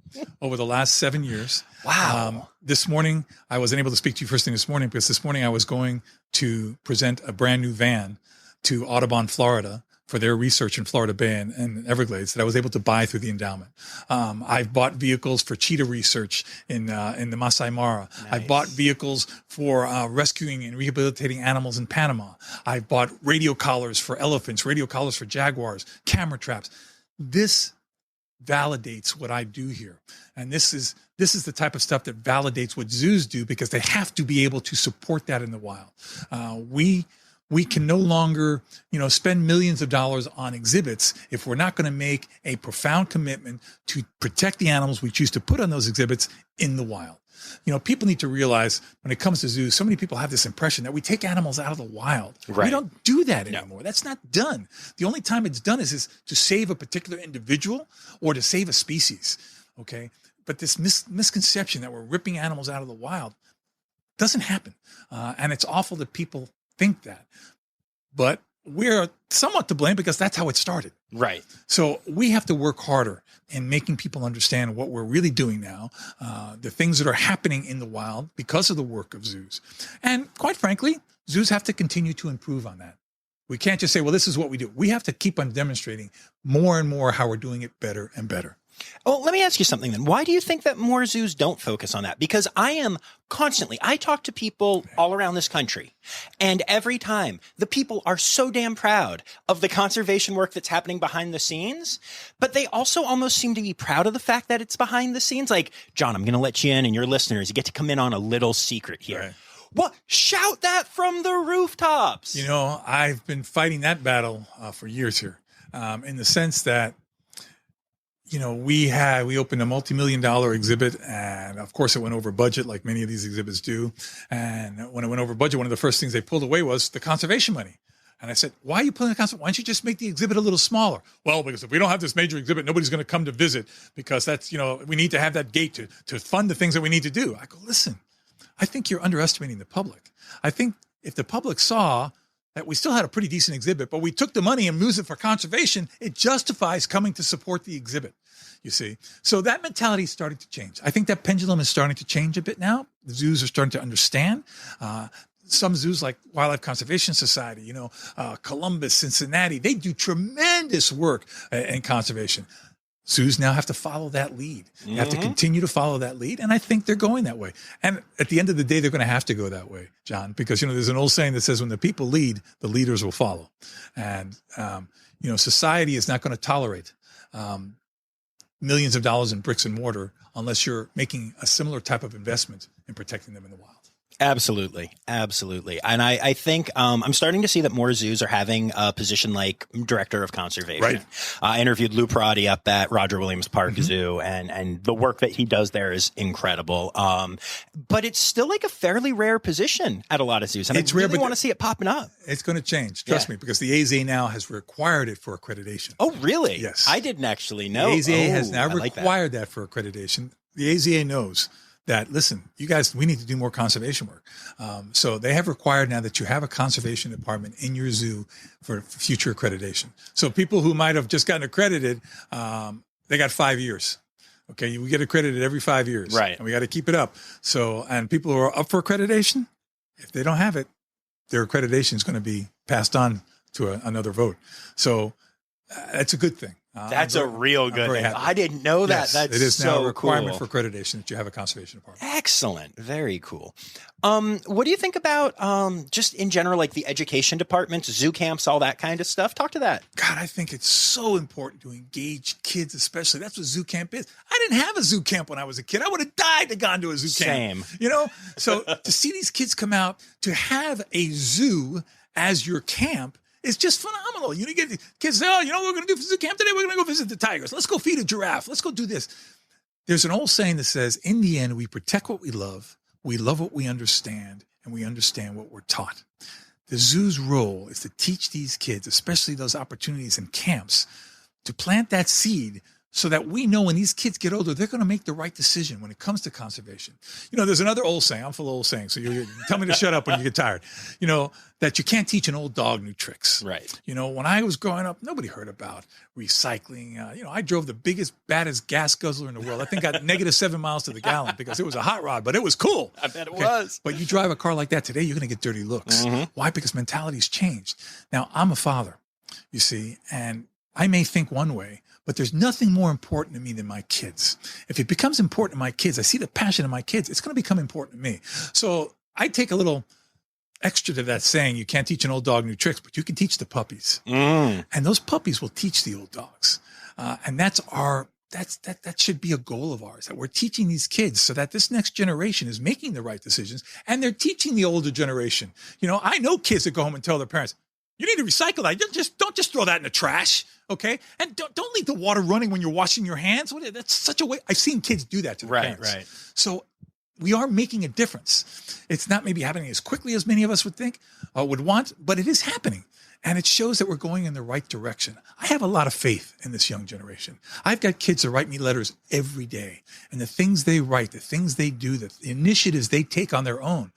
over the last 7 years. Wow. This morning, I wasn't able to speak to you first thing this morning because this morning I was going to present a brand new van to Audubon, Florida for their research in Florida Bay and Everglades that I was able to buy through the endowment. I've bought vehicles for cheetah research in the Masai Mara. Nice. I've bought vehicles for rescuing and rehabilitating animals in Panama. I've bought radio collars for elephants, radio collars for jaguars, camera traps. This validates what I do here. And this is the type of stuff that validates what zoos do because they have to be able to support that in the wild. We can no longer, spend millions of dollars on exhibits if we're not going to make a profound commitment to protect the animals we choose to put on those exhibits in the wild. People need to realize when it comes to zoos, so many people have this impression that we take animals out of the wild. Right. We don't do that anymore. No. That's not done. The only time it's done is to save a particular individual or to save a species. Okay. But this misconception that we're ripping animals out of the wild doesn't happen. And it's awful that people think that. But we're somewhat to blame because that's how it started. Right. So we have to work harder in making people understand what we're really doing now, the things that are happening in the wild because of the work of zoos. And quite frankly, zoos have to continue to improve on that. We can't just say, well, this is what we do. We have to keep on demonstrating more and more how we're doing it better and better. Oh, let me ask you something then. Why do you think that more zoos don't focus on that? Because I talk to people all around this country, and every time the people are so damn proud of the conservation work that's happening behind the scenes, but they also almost seem to be proud of the fact that it's behind the scenes. Like, John, I'm going to let you in and your listeners, you get to come in on a little secret here. Right. What? Shout that from the rooftops. I've been fighting that battle for years here in the sense that, we opened a multi-million-dollar exhibit, and of course it went over budget like many of these exhibits do. And when it went over budget, one of the first things they pulled away was the conservation money. And I said, why are you pulling the conservation? Why don't you just make the exhibit a little smaller? Well, because if we don't have this major exhibit, nobody's going to come to visit because that's, we need to have that gate to fund the things that we need to do. I go, listen, I think you're underestimating the public. I think if the public saw that we still had a pretty decent exhibit, but we took the money and used it for conservation, it justifies coming to support the exhibit, you see. So that mentality is starting to change. I think that pendulum is starting to change a bit now. The zoos are starting to understand. Some zoos like Wildlife Conservation Society, Columbus, Cincinnati, they do tremendous work in conservation. Zoos now have to follow that lead. They have to continue to follow that lead. And I think they're going that way. And at the end of the day, they're going to have to go that way, John, because, there's an old saying that says when the people lead, the leaders will follow. And, society is not going to tolerate millions of dollars in bricks and mortar unless you're making a similar type of investment in protecting them in the wild. Absolutely. Absolutely. And I think I'm starting to see that more zoos are having a position like director of conservation. Right. I interviewed Lou Perotti up at Roger Williams Park Zoo, and the work that he does there is incredible. But it's still like a fairly rare position at a lot of zoos. And It's I rare, really but want to see it popping up. It's going to change. Trust me, because the AZA now has required it for accreditation. Oh, really? Yes. I didn't actually know. The AZA has now like required that for accreditation. The AZA knows that, listen, you guys, we need to do more conservation work. So they have required now that you have a conservation department in your zoo for future accreditation. So people who might have just gotten accredited, they got 5 years. Okay, we get accredited every 5 years. Right. And we got to keep it up. So, and people who are up for accreditation, if they don't have it, their accreditation is going to be passed on to another vote. So that's a good thing. That's a real good thing. I didn't know that. Yes, That's it is now so a requirement cool. for accreditation that you have a conservation department. Excellent. Very cool. What do you think about just in general, like the education departments, zoo camps, all that kind of stuff? Talk to that. God, I think it's so important to engage kids, especially. That's what zoo camp is. I didn't have a zoo camp when I was a kid. I would have died to gone to a zoo camp. Same. You know? So to see these kids come out, to have a zoo as your camp, it's just phenomenal. You get the kids say, oh, you know what we're going to do for zoo camp today? We're going to go visit the tigers. Let's go feed a giraffe. Let's go do this. There's an old saying that says, in the end, we protect what we love what we understand, and we understand what we're taught. The zoo's role is to teach these kids, especially those opportunities in camps, to plant that seed so that we know when these kids get older, they're going to make the right decision when it comes to conservation. You know, there's another old saying. I'm full of old sayings, so you tell me to shut up when you get tired. You know, that you can't teach an old dog new tricks. Right. You know, when I was growing up, nobody heard about recycling. You know, I drove the biggest, baddest gas guzzler in the world. I think I got -7 miles to the gallon because it was a hot rod, but it was cool. I bet it was. But you drive a car like that today, you're going to get dirty looks. Why? Because mentality's changed. Now, I'm a father, you see, and I may think one way, but there's nothing more important to me than my kids. If it becomes important to my kids, I see the passion in my kids, it's going to become important to me. So I take a little extra to that saying, you can't teach an old dog new tricks, but you can teach the puppies. And those puppies will teach the old dogs. And that should be a goal of ours, that we're teaching these kids so that this next generation is making the right decisions, and they're teaching the older generation. You know, I know kids that go home and tell their parents, you need to recycle that. Don't just throw that in the trash, okay? And don't leave the water running when you're washing your hands. That's such a way. I've seen kids do that to their parents. Right. So we are making a difference. It's not maybe happening as quickly as many of us would think or would want, but it is happening. And it shows that we're going in the right direction. I have a lot of faith in this young generation. I've got kids that write me letters every day. And the things they write, the things they do, the initiatives they take on their own,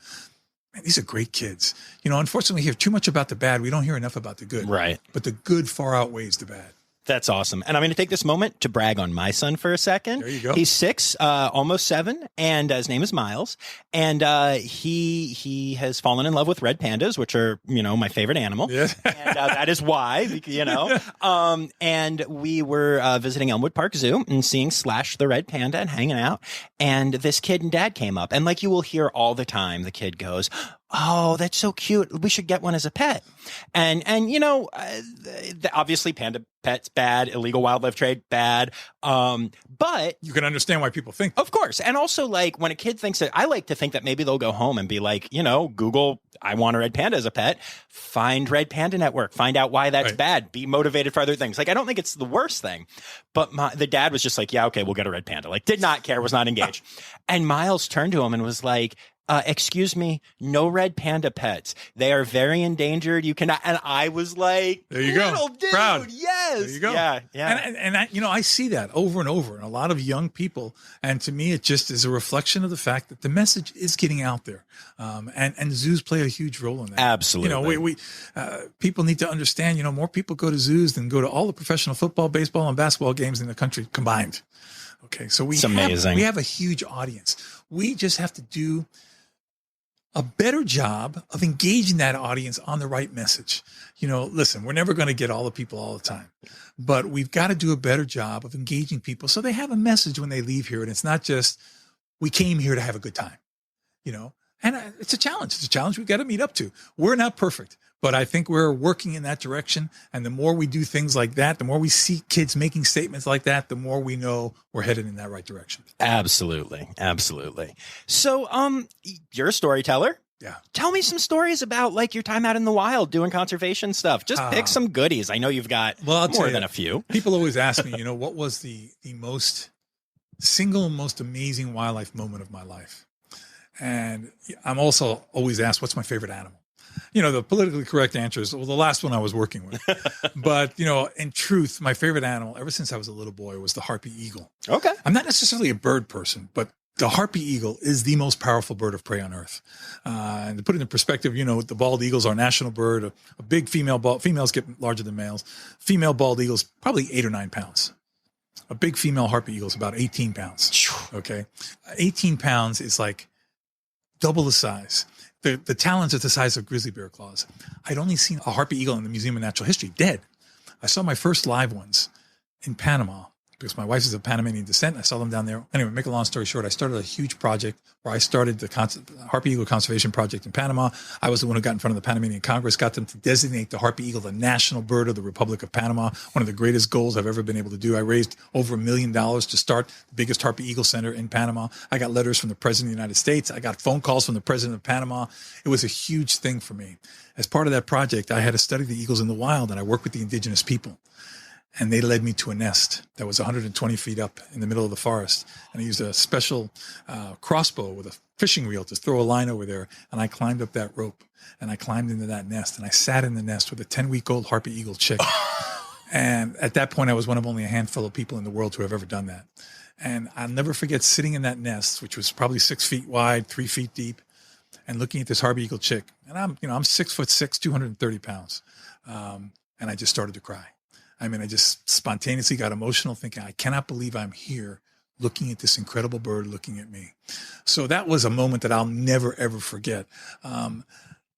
man, these are great kids. You know, unfortunately, we hear too much about the bad. We don't hear enough about the good. Right. But the good far outweighs the bad. That's awesome. And I'm going to take this moment to brag on my son for a second. There you go. He's 6, almost 7, and his name is Miles. And he has fallen in love with red pandas, which are, you know, my favorite animal. Yeah. And that is why, you know. And we were visiting Elmwood Park Zoo and seeing Slash the red panda and hanging out. And this kid and dad came up. And like you will hear all the time, the kid goes, oh, that's so cute. We should get one as a pet. And you know, obviously panda pets, bad. Illegal wildlife trade, bad. But you can understand why people think. Of course. And also, like, when a kid thinks that, I like to think that maybe they'll go home and be like, you know, Google, I want a red panda as a pet, find Red Panda Network, find out why that's bad, be motivated for other things. Like, I don't think it's the worst thing. But the dad was just like, yeah, okay, we'll get a red panda. Like, did not care, was not engaged. And Miles turned to him and was like, excuse me, no red panda pets. They are very endangered. You cannot. And I was like, there you go. Little dude, proud. Yes. There you go. Yeah. And I, you know, I see that over and over in a lot of young people. And to me, it just is a reflection of the fact that the message is getting out there. And zoos play a huge role in that. Absolutely. You know, we people need to understand, you know, more people go to zoos than go to all the professional football, baseball, and basketball games in the country combined. Okay. So we have a huge audience. We just have to do a better job of engaging that audience on the right message. You know, listen, we're never going to get all the people all the time, but we've got to do a better job of engaging people so they have a message when they leave here. And it's not just, we came here to have a good time, you know, and it's a challenge. It's a challenge we've got to meet up to. We're not perfect, But I think we're working in that direction. And the more we do things like that, the more we see kids making statements like that, the more we know we're headed in that right direction. Absolutely. Absolutely. So, you're a storyteller. Yeah. Tell me some stories about like your time out in the wild doing conservation stuff. Just pick some goodies. I know you've got more than a few. People always ask me, what was the most amazing wildlife moment of my life? And I'm also always asked, what's my favorite animal? The politically correct answer is, well, the last one I was working with. But, in truth, my favorite animal ever since I was a little boy was the harpy eagle. Okay. I'm not necessarily a bird person, but the harpy eagle is the most powerful bird of prey on earth. And to put it in perspective, the bald eagle is our national bird. A big females get larger than males. Female bald eagle is probably 8 or 9 pounds. A big female harpy eagle is about 18 pounds. Okay. 18 pounds is like double the size. The talons are the size of grizzly bear claws. I'd only seen a harpy eagle in the Museum of Natural History dead. I saw my first live ones in Panama because my wife is of Panamanian descent. I saw them down there. Anyway, make a long story short, I started a huge project where I started the Harpy Eagle Conservation Project in Panama. I was the one who got in front of the Panamanian Congress, got them to designate the harpy eagle the national bird of the Republic of Panama, one of the greatest goals I've ever been able to do. I raised over $1 million to start the biggest harpy eagle center in Panama. I got letters from the President of the United States. I got phone calls from the President of Panama. It was a huge thing for me. As part of that project, I had to study the eagles in the wild, and I worked with the indigenous people. And they led me to a nest that was 120 feet up in the middle of the forest. And I used a special crossbow with a fishing reel to throw a line over there. And I climbed up that rope and I climbed into that nest. And I sat in the nest with a 10-week-old harpy eagle chick. And at that point, I was one of only a handful of people in the world who have ever done that. And I'll never forget sitting in that nest, which was probably 6 feet wide, 3 feet deep, and looking at this harpy eagle chick. And I'm 6'6", 230 pounds. And I just started to cry. I just spontaneously got emotional thinking, I cannot believe I'm here looking at this incredible bird looking at me. So that was a moment that I'll never, ever forget.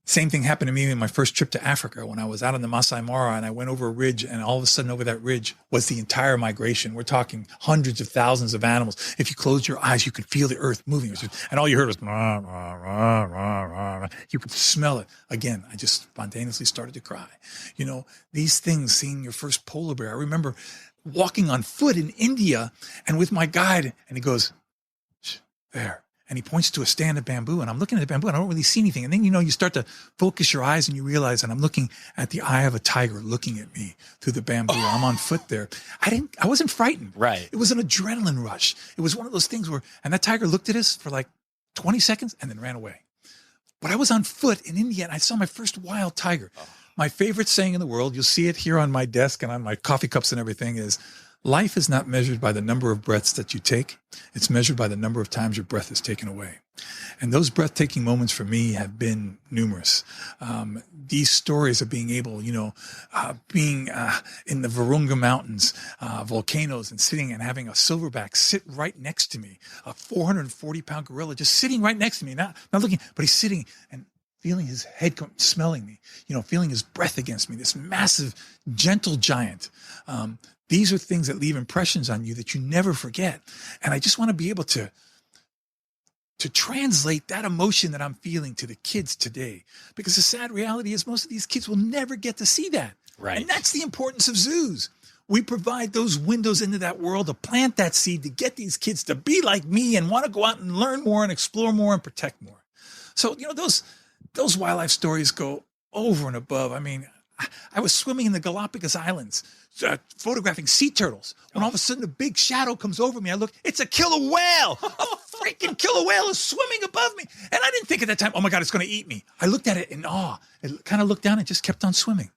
Same thing happened to me in my first trip to Africa when I was out in the Masai Mara and I went over a ridge, and all of a sudden over that ridge was the entire migration. We're talking hundreds of thousands of animals. If you closed your eyes, you could feel the earth moving. And all you heard was, rah, rah, rah, rah, rah. You could smell it. Again, I just spontaneously started to cry. These things, seeing your first polar bear. I remember walking on foot in India and with my guide, and he goes, there. And he points to a stand of bamboo, and I'm looking at the bamboo and I don't really see anything. And then, you start to focus your eyes and you realize, and I'm looking at the eye of a tiger looking at me through the bamboo. I'm on foot there. I wasn't frightened. Right. It was an adrenaline rush. It was one of those things and that tiger looked at us for like 20 seconds and then ran away. But I was on foot in India and I saw my first wild tiger. My favorite saying in the world, you'll see it here on my desk and on my coffee cups and everything, is, life is not measured by the number of breaths that you take. It's measured by the number of times your breath is taken away. And those breathtaking moments for me have been numerous. These stories of being able, being in the Virunga Mountains, volcanoes, and sitting and having a silverback sit right next to me, a 440-pound gorilla just sitting right next to me, not looking, but he's sitting and feeling his head smelling me, feeling his breath against me, this massive, gentle giant. These are things that leave impressions on you that you never forget. And I just want to be able to translate that emotion that I'm feeling to the kids today. Because the sad reality is most of these kids will never get to see that. Right. And that's the importance of zoos. We provide those windows into that world to plant that seed to get these kids to be like me and want to go out and learn more and explore more and protect more. So, those wildlife stories go over and above. I was swimming in the Galapagos Islands, photographing sea turtles. When all of a sudden a big shadow comes over me, I look, it's a killer whale. A freaking killer whale is swimming above me. And I didn't think at that time, oh my God, it's going to eat me. I looked at it in awe. It kind of looked down and just kept on swimming.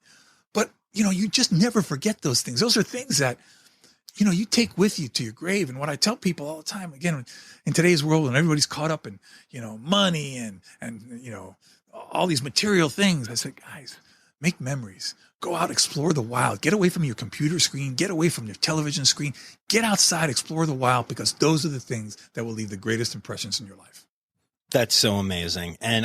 But, you just never forget those things. Those are things that, you take with you to your grave. And what I tell people all the time, again, in today's world, when everybody's caught up in, money and all these material things, I say, guys, make memories. Go out, explore the wild. Get away from your computer screen. Get away from your television screen. Get outside, explore the wild, because those are the things that will leave the greatest impressions in your life. That's so amazing. And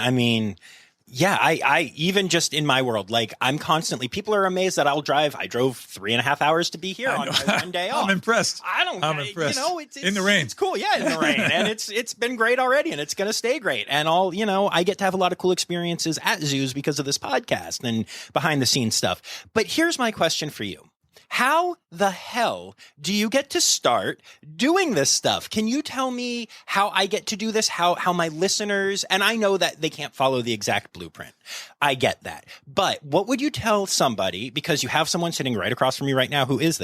Yeah, I even just in my world, like I'm constantly, people are amazed that I drove 3.5 hours to be here on my one day off. I'm impressed. I'm impressed. It's in the rain. It's cool. Yeah, in the rain. And it's been great already, and it's going to stay great. And I get to have a lot of cool experiences at zoos because of this podcast and behind the scenes stuff. But here's my question for you. How the hell do you get to start doing this stuff? Can you tell me how I get to do this? How my listeners, and I know that they can't follow the exact blueprint. I get that. But what would you tell somebody, because you have someone sitting right across from you right now who is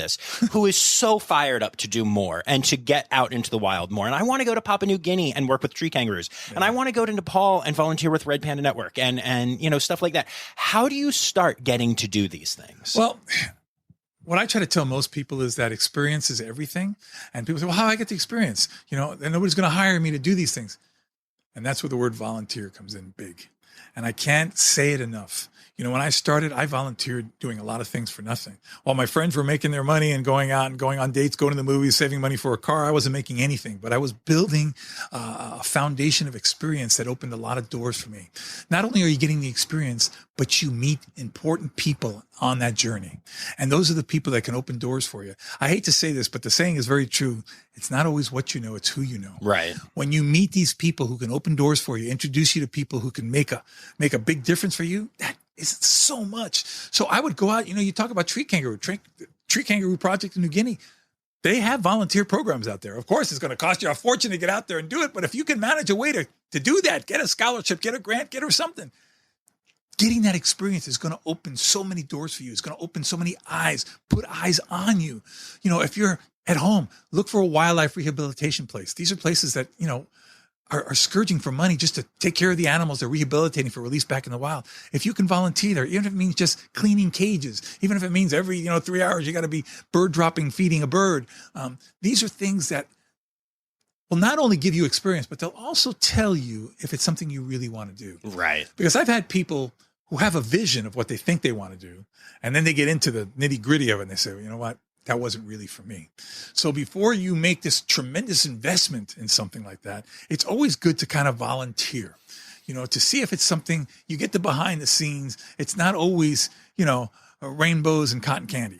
so fired up to do more and to get out into the wild more. And I want to go to Papua New Guinea and work with tree kangaroos. Yeah. And I want to go to Nepal and volunteer with Red Panda Network and stuff like that. How do you start getting to do these things? Well, what I try to tell most people is that experience is everything. And people say, well, how do I get the experience? And nobody's going to hire me to do these things. And that's where the word volunteer comes in big. And I can't say it enough. When I started, I volunteered doing a lot of things for nothing. While my friends were making their money and going out and going on dates, going to the movies, saving money for a car, I wasn't making anything. But I was building a foundation of experience that opened a lot of doors for me. Not only are you getting the experience, but you meet important people on that journey. And those are the people that can open doors for you. I hate to say this, but the saying is very true. It's not always what you know, it's who you know. Right. When you meet these people who can open doors for you, introduce you to people who can make a big difference for you, that is so much. So I would go out, you talk about tree kangaroo project in New Guinea. They have volunteer programs out there. Of course, it's going to cost you a fortune to get out there and do it. But if you can manage a way to do that, get a scholarship, get a grant, get her something. Getting that experience is going to open so many doors for you. It's going to open so many eyes, put eyes on you. If you're at home, look for a wildlife rehabilitation place. These are places that, are scourging for money just to take care of the animals they're rehabilitating for release back in the wild. If you can volunteer there, even if it means just cleaning cages, even if it means every 3 hours you got to be bird dropping, feeding a bird. These are things that will not only give you experience, but they'll also tell you if it's something you really want to do. Right. Because I've had people who have a vision of what they think they want to do, and then they get into the nitty gritty of it and they say, well, you know what? That wasn't really for me. So before you make this tremendous investment in something like that, it's always good to kind of volunteer, to see if it's something you get the behind the scenes. It's not always, rainbows and cotton candy.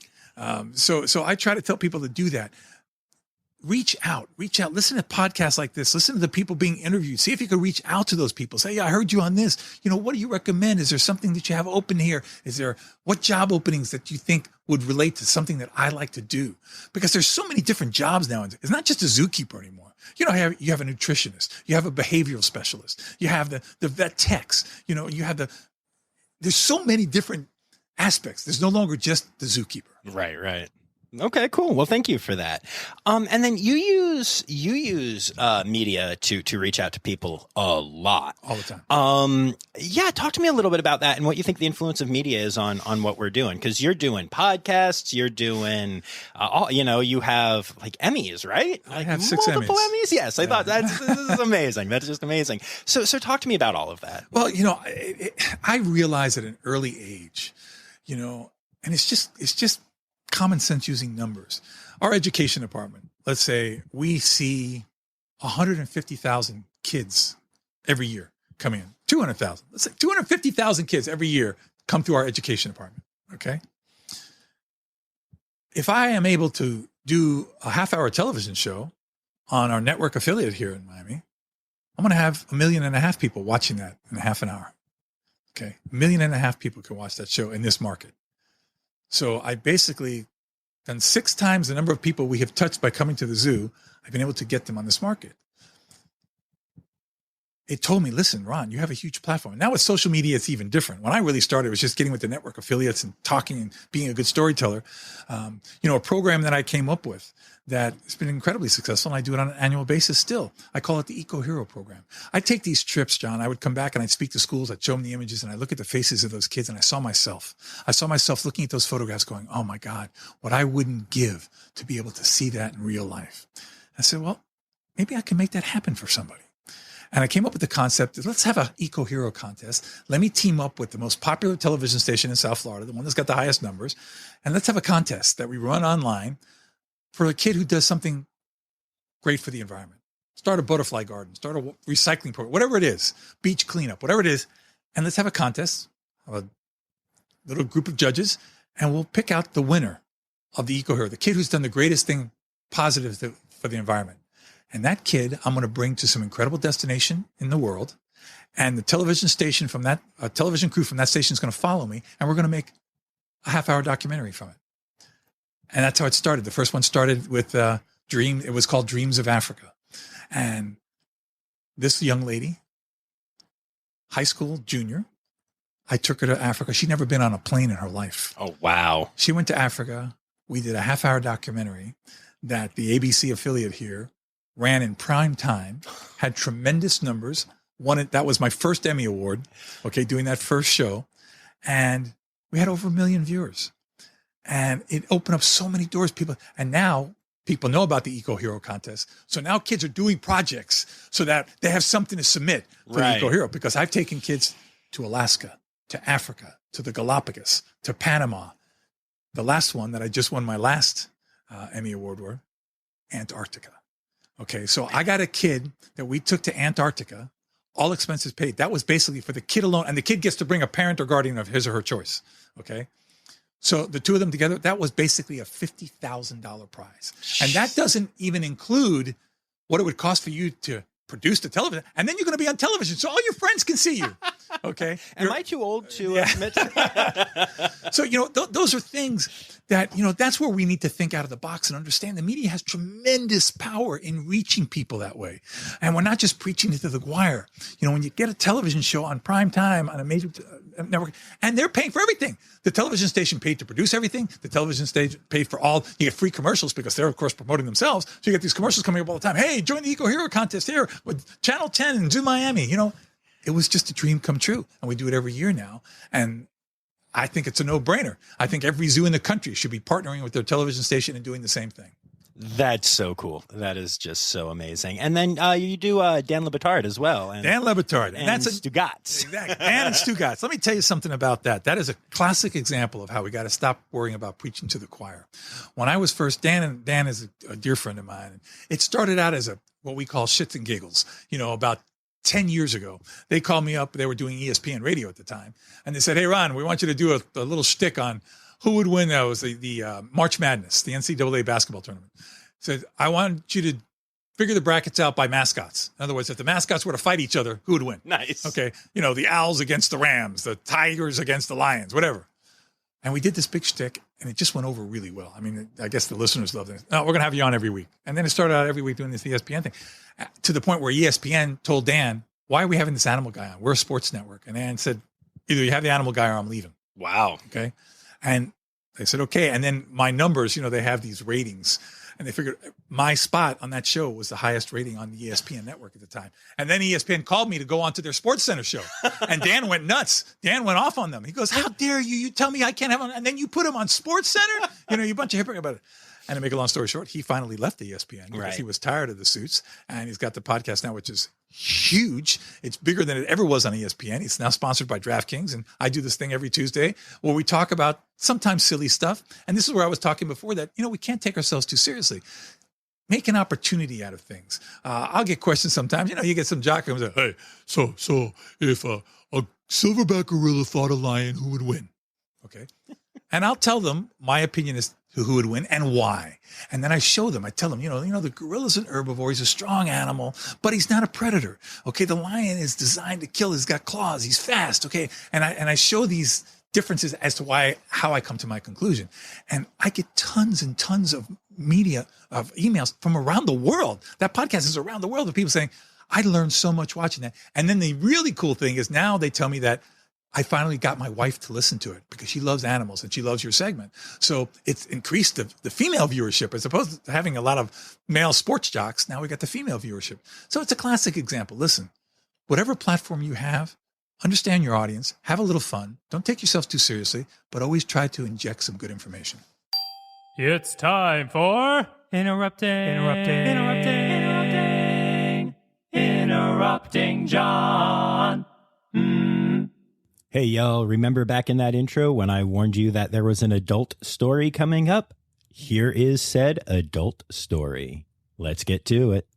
So I try to tell people to do that. Reach out, listen to podcasts like this, listen to the people being interviewed, see if you can reach out to those people. Say, yeah, I heard you on this. What do you recommend? Is there something that you have open here? What job openings that you think would relate to something that I like to do? Because there's so many different jobs now. It's not just a zookeeper anymore. You have a nutritionist, you have a behavioral specialist, you have the vet techs, there's so many different aspects. There's no longer just the zookeeper. Right. Okay, cool. Well, thank you for that. And then you use media to reach out to people a lot. All the time. Yeah, talk to me a little bit about that and what you think the influence of media is on what we're doing. Because you're doing podcasts, you're doing, you have like Emmys, right? I have 6 multiple Emmys. Emmys. Yes, I thought this is amazing. That's just amazing. So talk to me about all of that. Well, I realized at an early age, and it's just common sense using numbers. Our education department, let's say we see 150,000 kids every year come in. 200,000. Let's say 250,000 kids every year come through our education department. Okay. If I am able to do a half-hour television show on our network affiliate here in Miami, I'm going to have 1.5 million people watching that in a half an hour. Okay. 1.5 million people can watch that show in this market. So I basically done 6 times the number of people we have touched by coming to the zoo. I've been able to get them on this market. It told me, listen, Ron, you have a huge platform. Now with social media, it's even different. When I really started, it was just getting with the network affiliates and talking and being a good storyteller. A program that I came up with that has been incredibly successful, and I do it on an annual basis still. I call it the Eco Hero Program. I take these trips, John. I would come back and I'd speak to schools. I'd show them the images, and I look at the faces of those kids, and I saw myself. I saw myself looking at those photographs going, oh my God, what I wouldn't give to be able to see that in real life. I said, well, maybe I can make that happen for somebody. And I came up with the concept that let's have an Eco Hero contest. Let me team up with the most popular television station in South Florida, the one that's got the highest numbers. And let's have a contest that we run online for a kid who does something great for the environment. Start a butterfly garden, start a recycling program, whatever it is, beach cleanup, whatever it is. and let's have a contest, have a little group of judges, and we'll pick out the winner of the eco hero, the kid who's done the greatest thing positive for the environment. And that kid, I'm going to bring to some incredible destination in the world. And the television station from that, television crew from that station is going to follow me. And we're going to make a half-hour documentary from it. And that's how it started. The first one started with Dream. It was called Dreams of Africa. And this young lady, high school junior, I took her to Africa. She'd never been on a plane in her life. Oh, wow. She went to Africa. We did a half-hour documentary that the ABC affiliate here ran in prime time, had tremendous numbers. That was my first Emmy Award, okay, doing that first show. And we had over 1 million viewers. And it opened up so many doors. And now people know about the Eco Hero contest. So now kids are doing projects so that they have something to submit for the Eco Hero. Because I've taken kids to Alaska, to Africa, to the Galapagos, to Panama. The last one that I just won my last Emmy Award for, Antarctica. Okay, so I got a kid that we took to Antarctica, all expenses paid. That was basically for the kid alone. And the kid gets to bring a parent or guardian of his or her choice. Okay. So the two of them together, that was basically a $50,000 prize. And that doesn't even include what it would cost for you to produce the television. And then you're going to be on television so all your friends can see you. Okay. Am I too old to admit? So, those are things that, that's where we need to think out of the box and understand the media has tremendous power in reaching people that way. And we're not just preaching it to the choir. When you get a television show on prime time on a major network, and they're paying for everything. The television station paid to produce everything. The television station paid for all. You get free commercials because they're, of course, promoting themselves. So you get these commercials coming up all the time. Hey, join the Eco Hero contest here with Channel 10 and Zoo Miami. It was just a dream come true. And we do it every year now. And I think it's a no-brainer. I think every zoo in the country should be partnering with their television station and doing the same thing. That's so cool. That is just so amazing. And then you do Dan Le Batard as well. And Dan Le Batard. And that's Stugatz. Exactly. Dan and Stugatz. Let me tell you something about that. That is a classic example of how we got to stop worrying about preaching to the choir. When I was first, Dan is a dear friend of mine. It started out as what we call shits and giggles, about 10 years ago. They called me up. They were doing ESPN radio at the time. And they said, hey, Ron, we want you to do a little shtick on who would win. That was the March Madness, the NCAA basketball tournament. Said, I want you to figure the brackets out by mascots. In other words, if the mascots were to fight each other, who would win? Nice. Okay. The Owls against the Rams, the Tigers against the Lions, whatever. And we did this big shtick, and it just went over really well. I mean, I guess the listeners loved it. No, we're going to have you on every week. And then it started out every week doing this ESPN thing to the point where ESPN told Dan, why are we having this animal guy on? We're a sports network. And Dan said, either you have the animal guy or I'm leaving. Wow. Okay. And they said, okay. And then my numbers, they have these ratings. And they figured my spot on that show was the highest rating on the ESPN network at the time. And then ESPN called me to go on to their Sports Center show. And Dan went nuts. Dan went off on them. He goes, how dare you? You tell me I can't have him. And then you put him on Sports Center? You bunch of hypocrites about it. And to make a long story short, he finally left the ESPN because he was tired of the suits. And he's got the podcast now, which is huge. It's bigger than it ever was on ESPN. It's now sponsored by DraftKings. And I do this thing every Tuesday where we talk about sometimes silly stuff. And this is where I was talking before that, we can't take ourselves too seriously. Make an opportunity out of things. I'll get questions sometimes. You get some jock who's like, hey, so if a silverback gorilla fought a lion, who would win? Okay. And I'll tell them my opinion is who would win and why. And then I show them, I tell them, the gorilla's an herbivore. He's a strong animal, but he's not a predator. Okay. The lion is designed to kill. He's got claws. He's fast. Okay. And I show these differences as to how I come to my conclusion. And I get tons and tons of media, of emails from around the world. That podcast is around the world of people saying, I learned so much watching that. And then the really cool thing is now they tell me that I finally got my wife to listen to it because she loves animals and she loves your segment. So it's increased the female viewership as opposed to having a lot of male sports jocks. Now we got the female viewership. So it's a classic example. Listen, whatever platform you have, understand your audience, have a little fun. Don't take yourself too seriously, but always try to inject some good information. It's time for Interrupting John. Hey, y'all, remember back in that intro when I warned you that there was an adult story coming up? Here is said adult story. Let's get to it.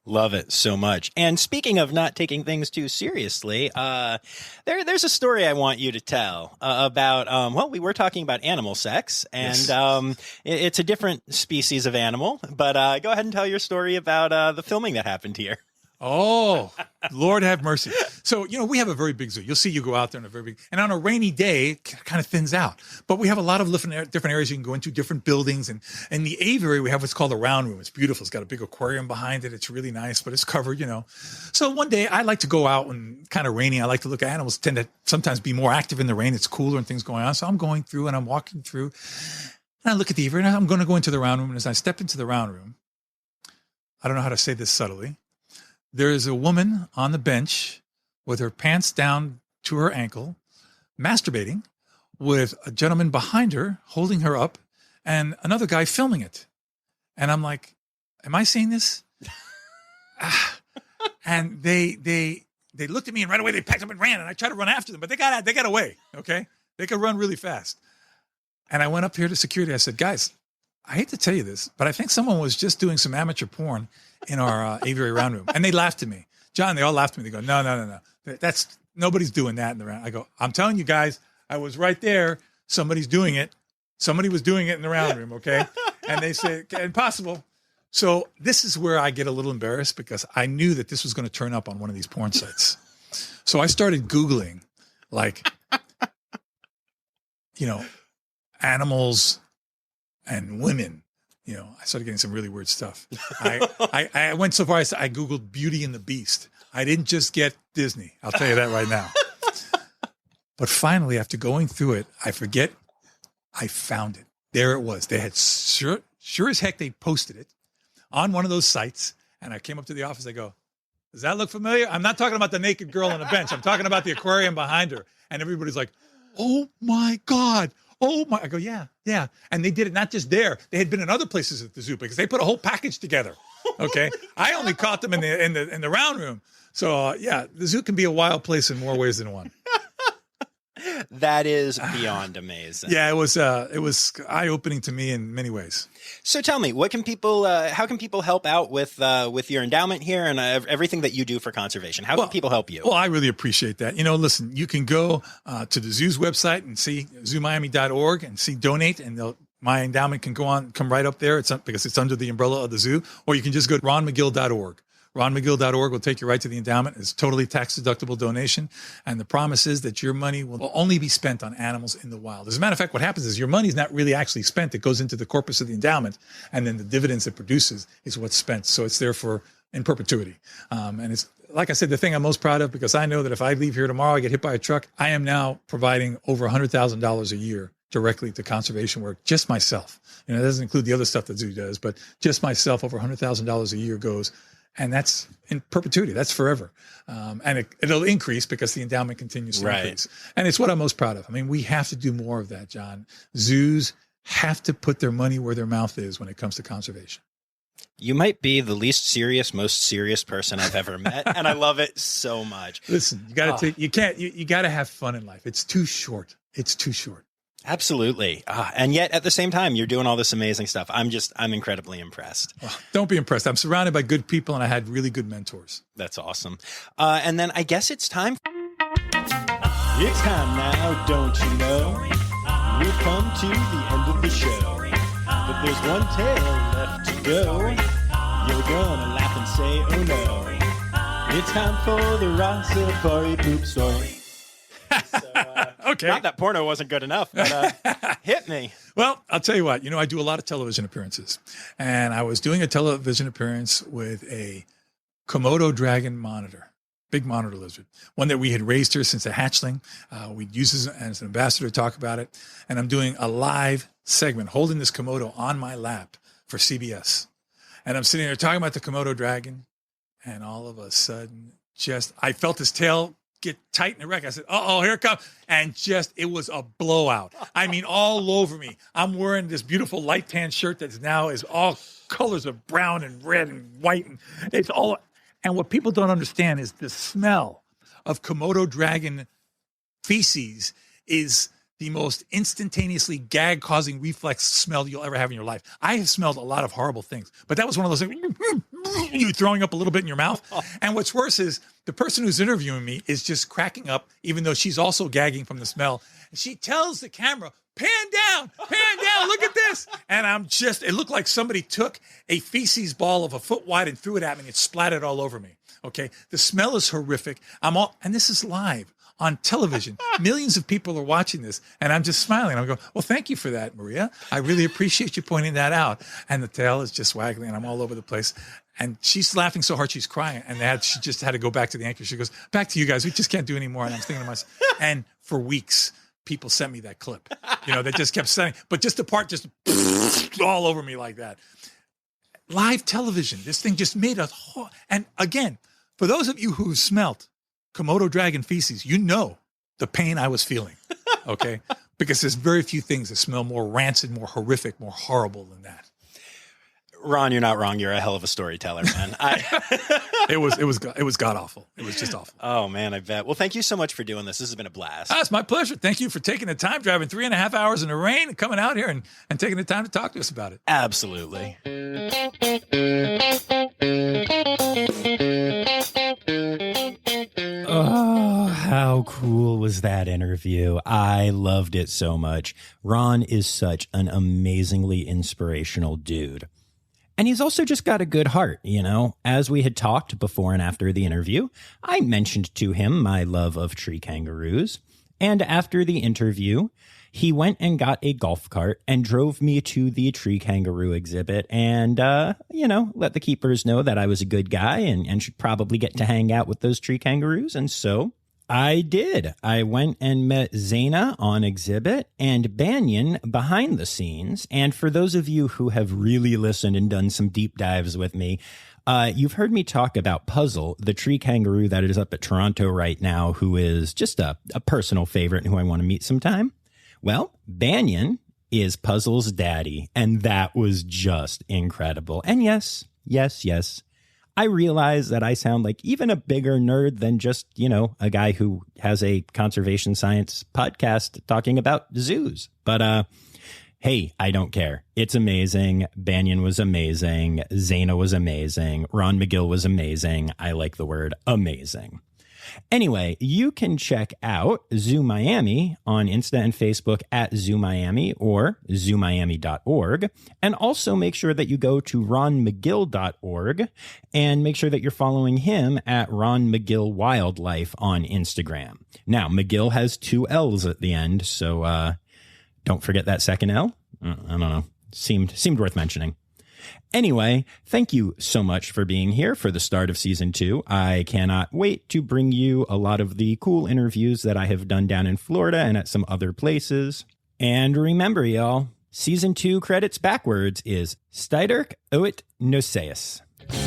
Love it so much. And speaking of not taking things too seriously, there's a story I want you to tell about, well, we were talking about animal sex, and Yes. It's a different species of animal, but go ahead and tell your story about the filming that happened here. Oh, Lord have mercy. So, we have a very big zoo. You'll see you go out there in a very big, and on a rainy day, it kind of thins out. But we have a lot of different areas you can go into, different buildings. And in the aviary, we have what's called a round room. It's beautiful. It's got a big aquarium behind it. It's really nice, but it's covered, So one day I like to go out when kind of rainy. I like to look at animals, tend to sometimes be more active in the rain. It's cooler and things going on. So I'm going through and I'm walking through and I look at the aviary and I'm going to go into the round room. And as I step into the round room, I don't know how to say this subtly. There is a woman on the bench with her pants down to her ankle, masturbating, with a gentleman behind her holding her up and another guy filming it. And I'm like, am I seeing this? And they looked at me and right away they packed up and ran. And I tried to run after them, but they got away. Okay. They could run really fast. And I went up here to security. I said, guys, I hate to tell you this, but I think someone was just doing some amateur porn in our aviary round room. And they laughed at me. John, they all laughed at me. They go, no. That's nobody's doing that in the round. I go, I'm telling you guys, I was right there. Somebody's doing it. Somebody was doing it in the round room. Okay. And they say, impossible. So this is where I get a little embarrassed because I knew that this was going to turn up on one of these porn sites. So I started Googling animals and women. I started getting some really weird stuff. I went so far as I Googled Beauty and the Beast. I didn't just get Disney. I'll tell you that right now. But finally, after going through it, I found it. There it was. They had sure as heck, they posted it on one of those sites. And I came up to the office. I go, does that look familiar? I'm not talking about the naked girl on the bench. I'm talking about the aquarium behind her. And everybody's like, oh my God. Oh my, I go, yeah. And they did it not just there. They had been in other places at the zoo because they put a whole package together. Okay. I only caught them in the round room. So the zoo can be a wild place in more ways than one. That is beyond amazing. Yeah, it was eye-opening to me in many ways. So tell me, how can people help out with your endowment here and everything that you do for conservation? How can people help you? Well, I really appreciate that. Listen, you can go to the zoo's website and see zoomiami.org and see donate, and my endowment can come right up there. Because it's under the umbrella of the zoo, or you can just go to ronmagill.org. ronmagill.org will take you right to the endowment. It's totally tax-deductible donation. And the promise is that your money will only be spent on animals in the wild. As a matter of fact, what happens is your money is not really actually spent. It goes into the corpus of the endowment, and then the dividends it produces is what's spent. So it's there in perpetuity. And it's, like I said, the thing I'm most proud of, because I know that if I leave here tomorrow, I get hit by a truck, I am now providing over $100,000 a year directly to conservation work, just myself. It doesn't include the other stuff that zoo does, but just myself, over $100,000 a year goes. And that's in perpetuity. That's forever. And it'll increase because the endowment continues to increase. And it's what I'm most proud of. I mean, we have to do more of that, John. Zoos have to put their money where their mouth is when it comes to conservation. You might be the least serious, most serious person I've ever met. And I love it so much. Listen, you got to you got to have fun in life. It's too short. It's too short. Absolutely. And yet at the same time, you're doing all this amazing stuff. I'm incredibly impressed. Well, don't be impressed. I'm surrounded by good people and I had really good mentors. That's awesome. And then I guess it's time. It's time now, don't you know? We've come to the end of the show. But there's one tale left to go. You're gonna laugh and say, oh no. It's time for the Rossifari poop story. Okay. Not that porno wasn't good enough, but hit me. Well, I'll tell you what. I do a lot of television appearances. And I was doing a television appearance with a Komodo dragon monitor, big monitor lizard, one that we had raised here since a hatchling. We'd use it as an ambassador to talk about it. And I'm doing a live segment holding this Komodo on my lap for CBS. And I'm sitting there talking about the Komodo dragon. And all of a sudden, I felt his tail get tight and erect. I said, here it comes. And it was a blowout. I mean, all over me. I'm wearing this beautiful light tan shirt that now is all colors of brown and red and white. And it's all. And what people don't understand is the smell of Komodo dragon feces is the most instantaneously gag-causing reflex smell you'll ever have in your life. I have smelled a lot of horrible things, but that was one of those things, you're throwing up a little bit in your mouth. And what's worse is the person who's interviewing me is just cracking up, even though she's also gagging from the smell. And she tells the camera, pan down, look at this. And it looked like somebody took a feces ball of a foot wide and threw it at me and it splattered all over me. Okay. The smell is horrific. And this is live on television. Millions of people are watching this and I'm just smiling. I'm going, well, thank you for that, Maria. I really appreciate you pointing that out. And the tail is just waggling and I'm all over the place. And she's laughing so hard she's crying. And she just had to go back to the anchor. She goes, back to you guys. We just can't do anymore. And I'm thinking to myself, and for weeks, people sent me that clip, that just kept sending, but just the part just all over me like that. Live television, this thing just made us. And again, for those of you who smelt Komodo dragon feces, you know the pain I was feeling, okay? Because there's very few things that smell more rancid, more horrific, more horrible than that. Ron, you're not wrong. You're a hell of a storyteller, man. It was god awful. It was just awful. Oh man, I bet. Well, thank you so much for doing this. This has been a blast. It's my pleasure. Thank you for taking the time, driving 3.5 hours in the rain and coming out here and taking the time to talk to us about it. Absolutely. Oh, how cool was that interview? I loved it so much. Ron is such an amazingly inspirational dude. And he's also just got a good heart, As we had talked before and after the interview, I mentioned to him my love of tree kangaroos. And after the interview, he went and got a golf cart and drove me to the tree kangaroo exhibit and, let the keepers know that I was a good guy and should probably get to hang out with those tree kangaroos. And so I did. I went and met Zaina on exhibit and Banyan behind the scenes. And for those of you who have really listened and done some deep dives with me, you've heard me talk about Puzzle, the tree kangaroo that is up at Toronto right now, who is just a personal favorite and who I want to meet sometime. Well, Banyan is Puzzle's daddy, and that was just incredible. And yes, I realize that I sound like even a bigger nerd than just, a guy who has a conservation science podcast talking about zoos. But hey, I don't care. It's amazing. Banyan was amazing. Zaina was amazing. Ron Magill was amazing. I like the word amazing. Anyway, you can check out Zoo Miami on Insta and Facebook at Zoo Miami or zoomiami.org. And also make sure that you go to ronmagill.org and make sure that you're following him at Ron Magill Wildlife on Instagram. Now, Magill has 2 L's at the end, so don't forget that second L. I don't know. Seemed worth mentioning. Anyway, thank you so much for being here for the start of season 2. I cannot wait to bring you a lot of the cool interviews that I have done down in Florida and at some other places. And remember, y'all, season 2 credits backwards is Steiderk Oit Noseus.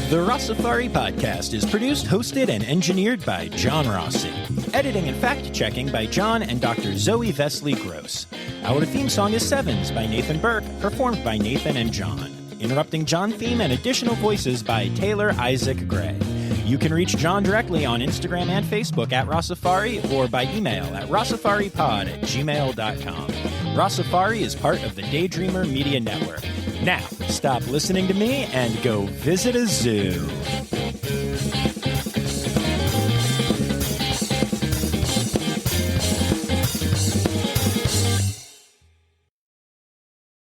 The Rossifari podcast is produced, hosted, and engineered by John Rossi. Editing and fact-checking by John and Dr. Zoe Vesley Gross. Our theme song is Sevens by Nathan Burke, performed by Nathan and John. Interrupting John theme and additional voices by Taylor Isaac Gray. You can reach John directly on Instagram and Facebook at Rossifari or by email at rossifaripod@gmail.com. Rossifari is part of the Daydreamer Media Network. Now, stop listening to me and go visit a zoo.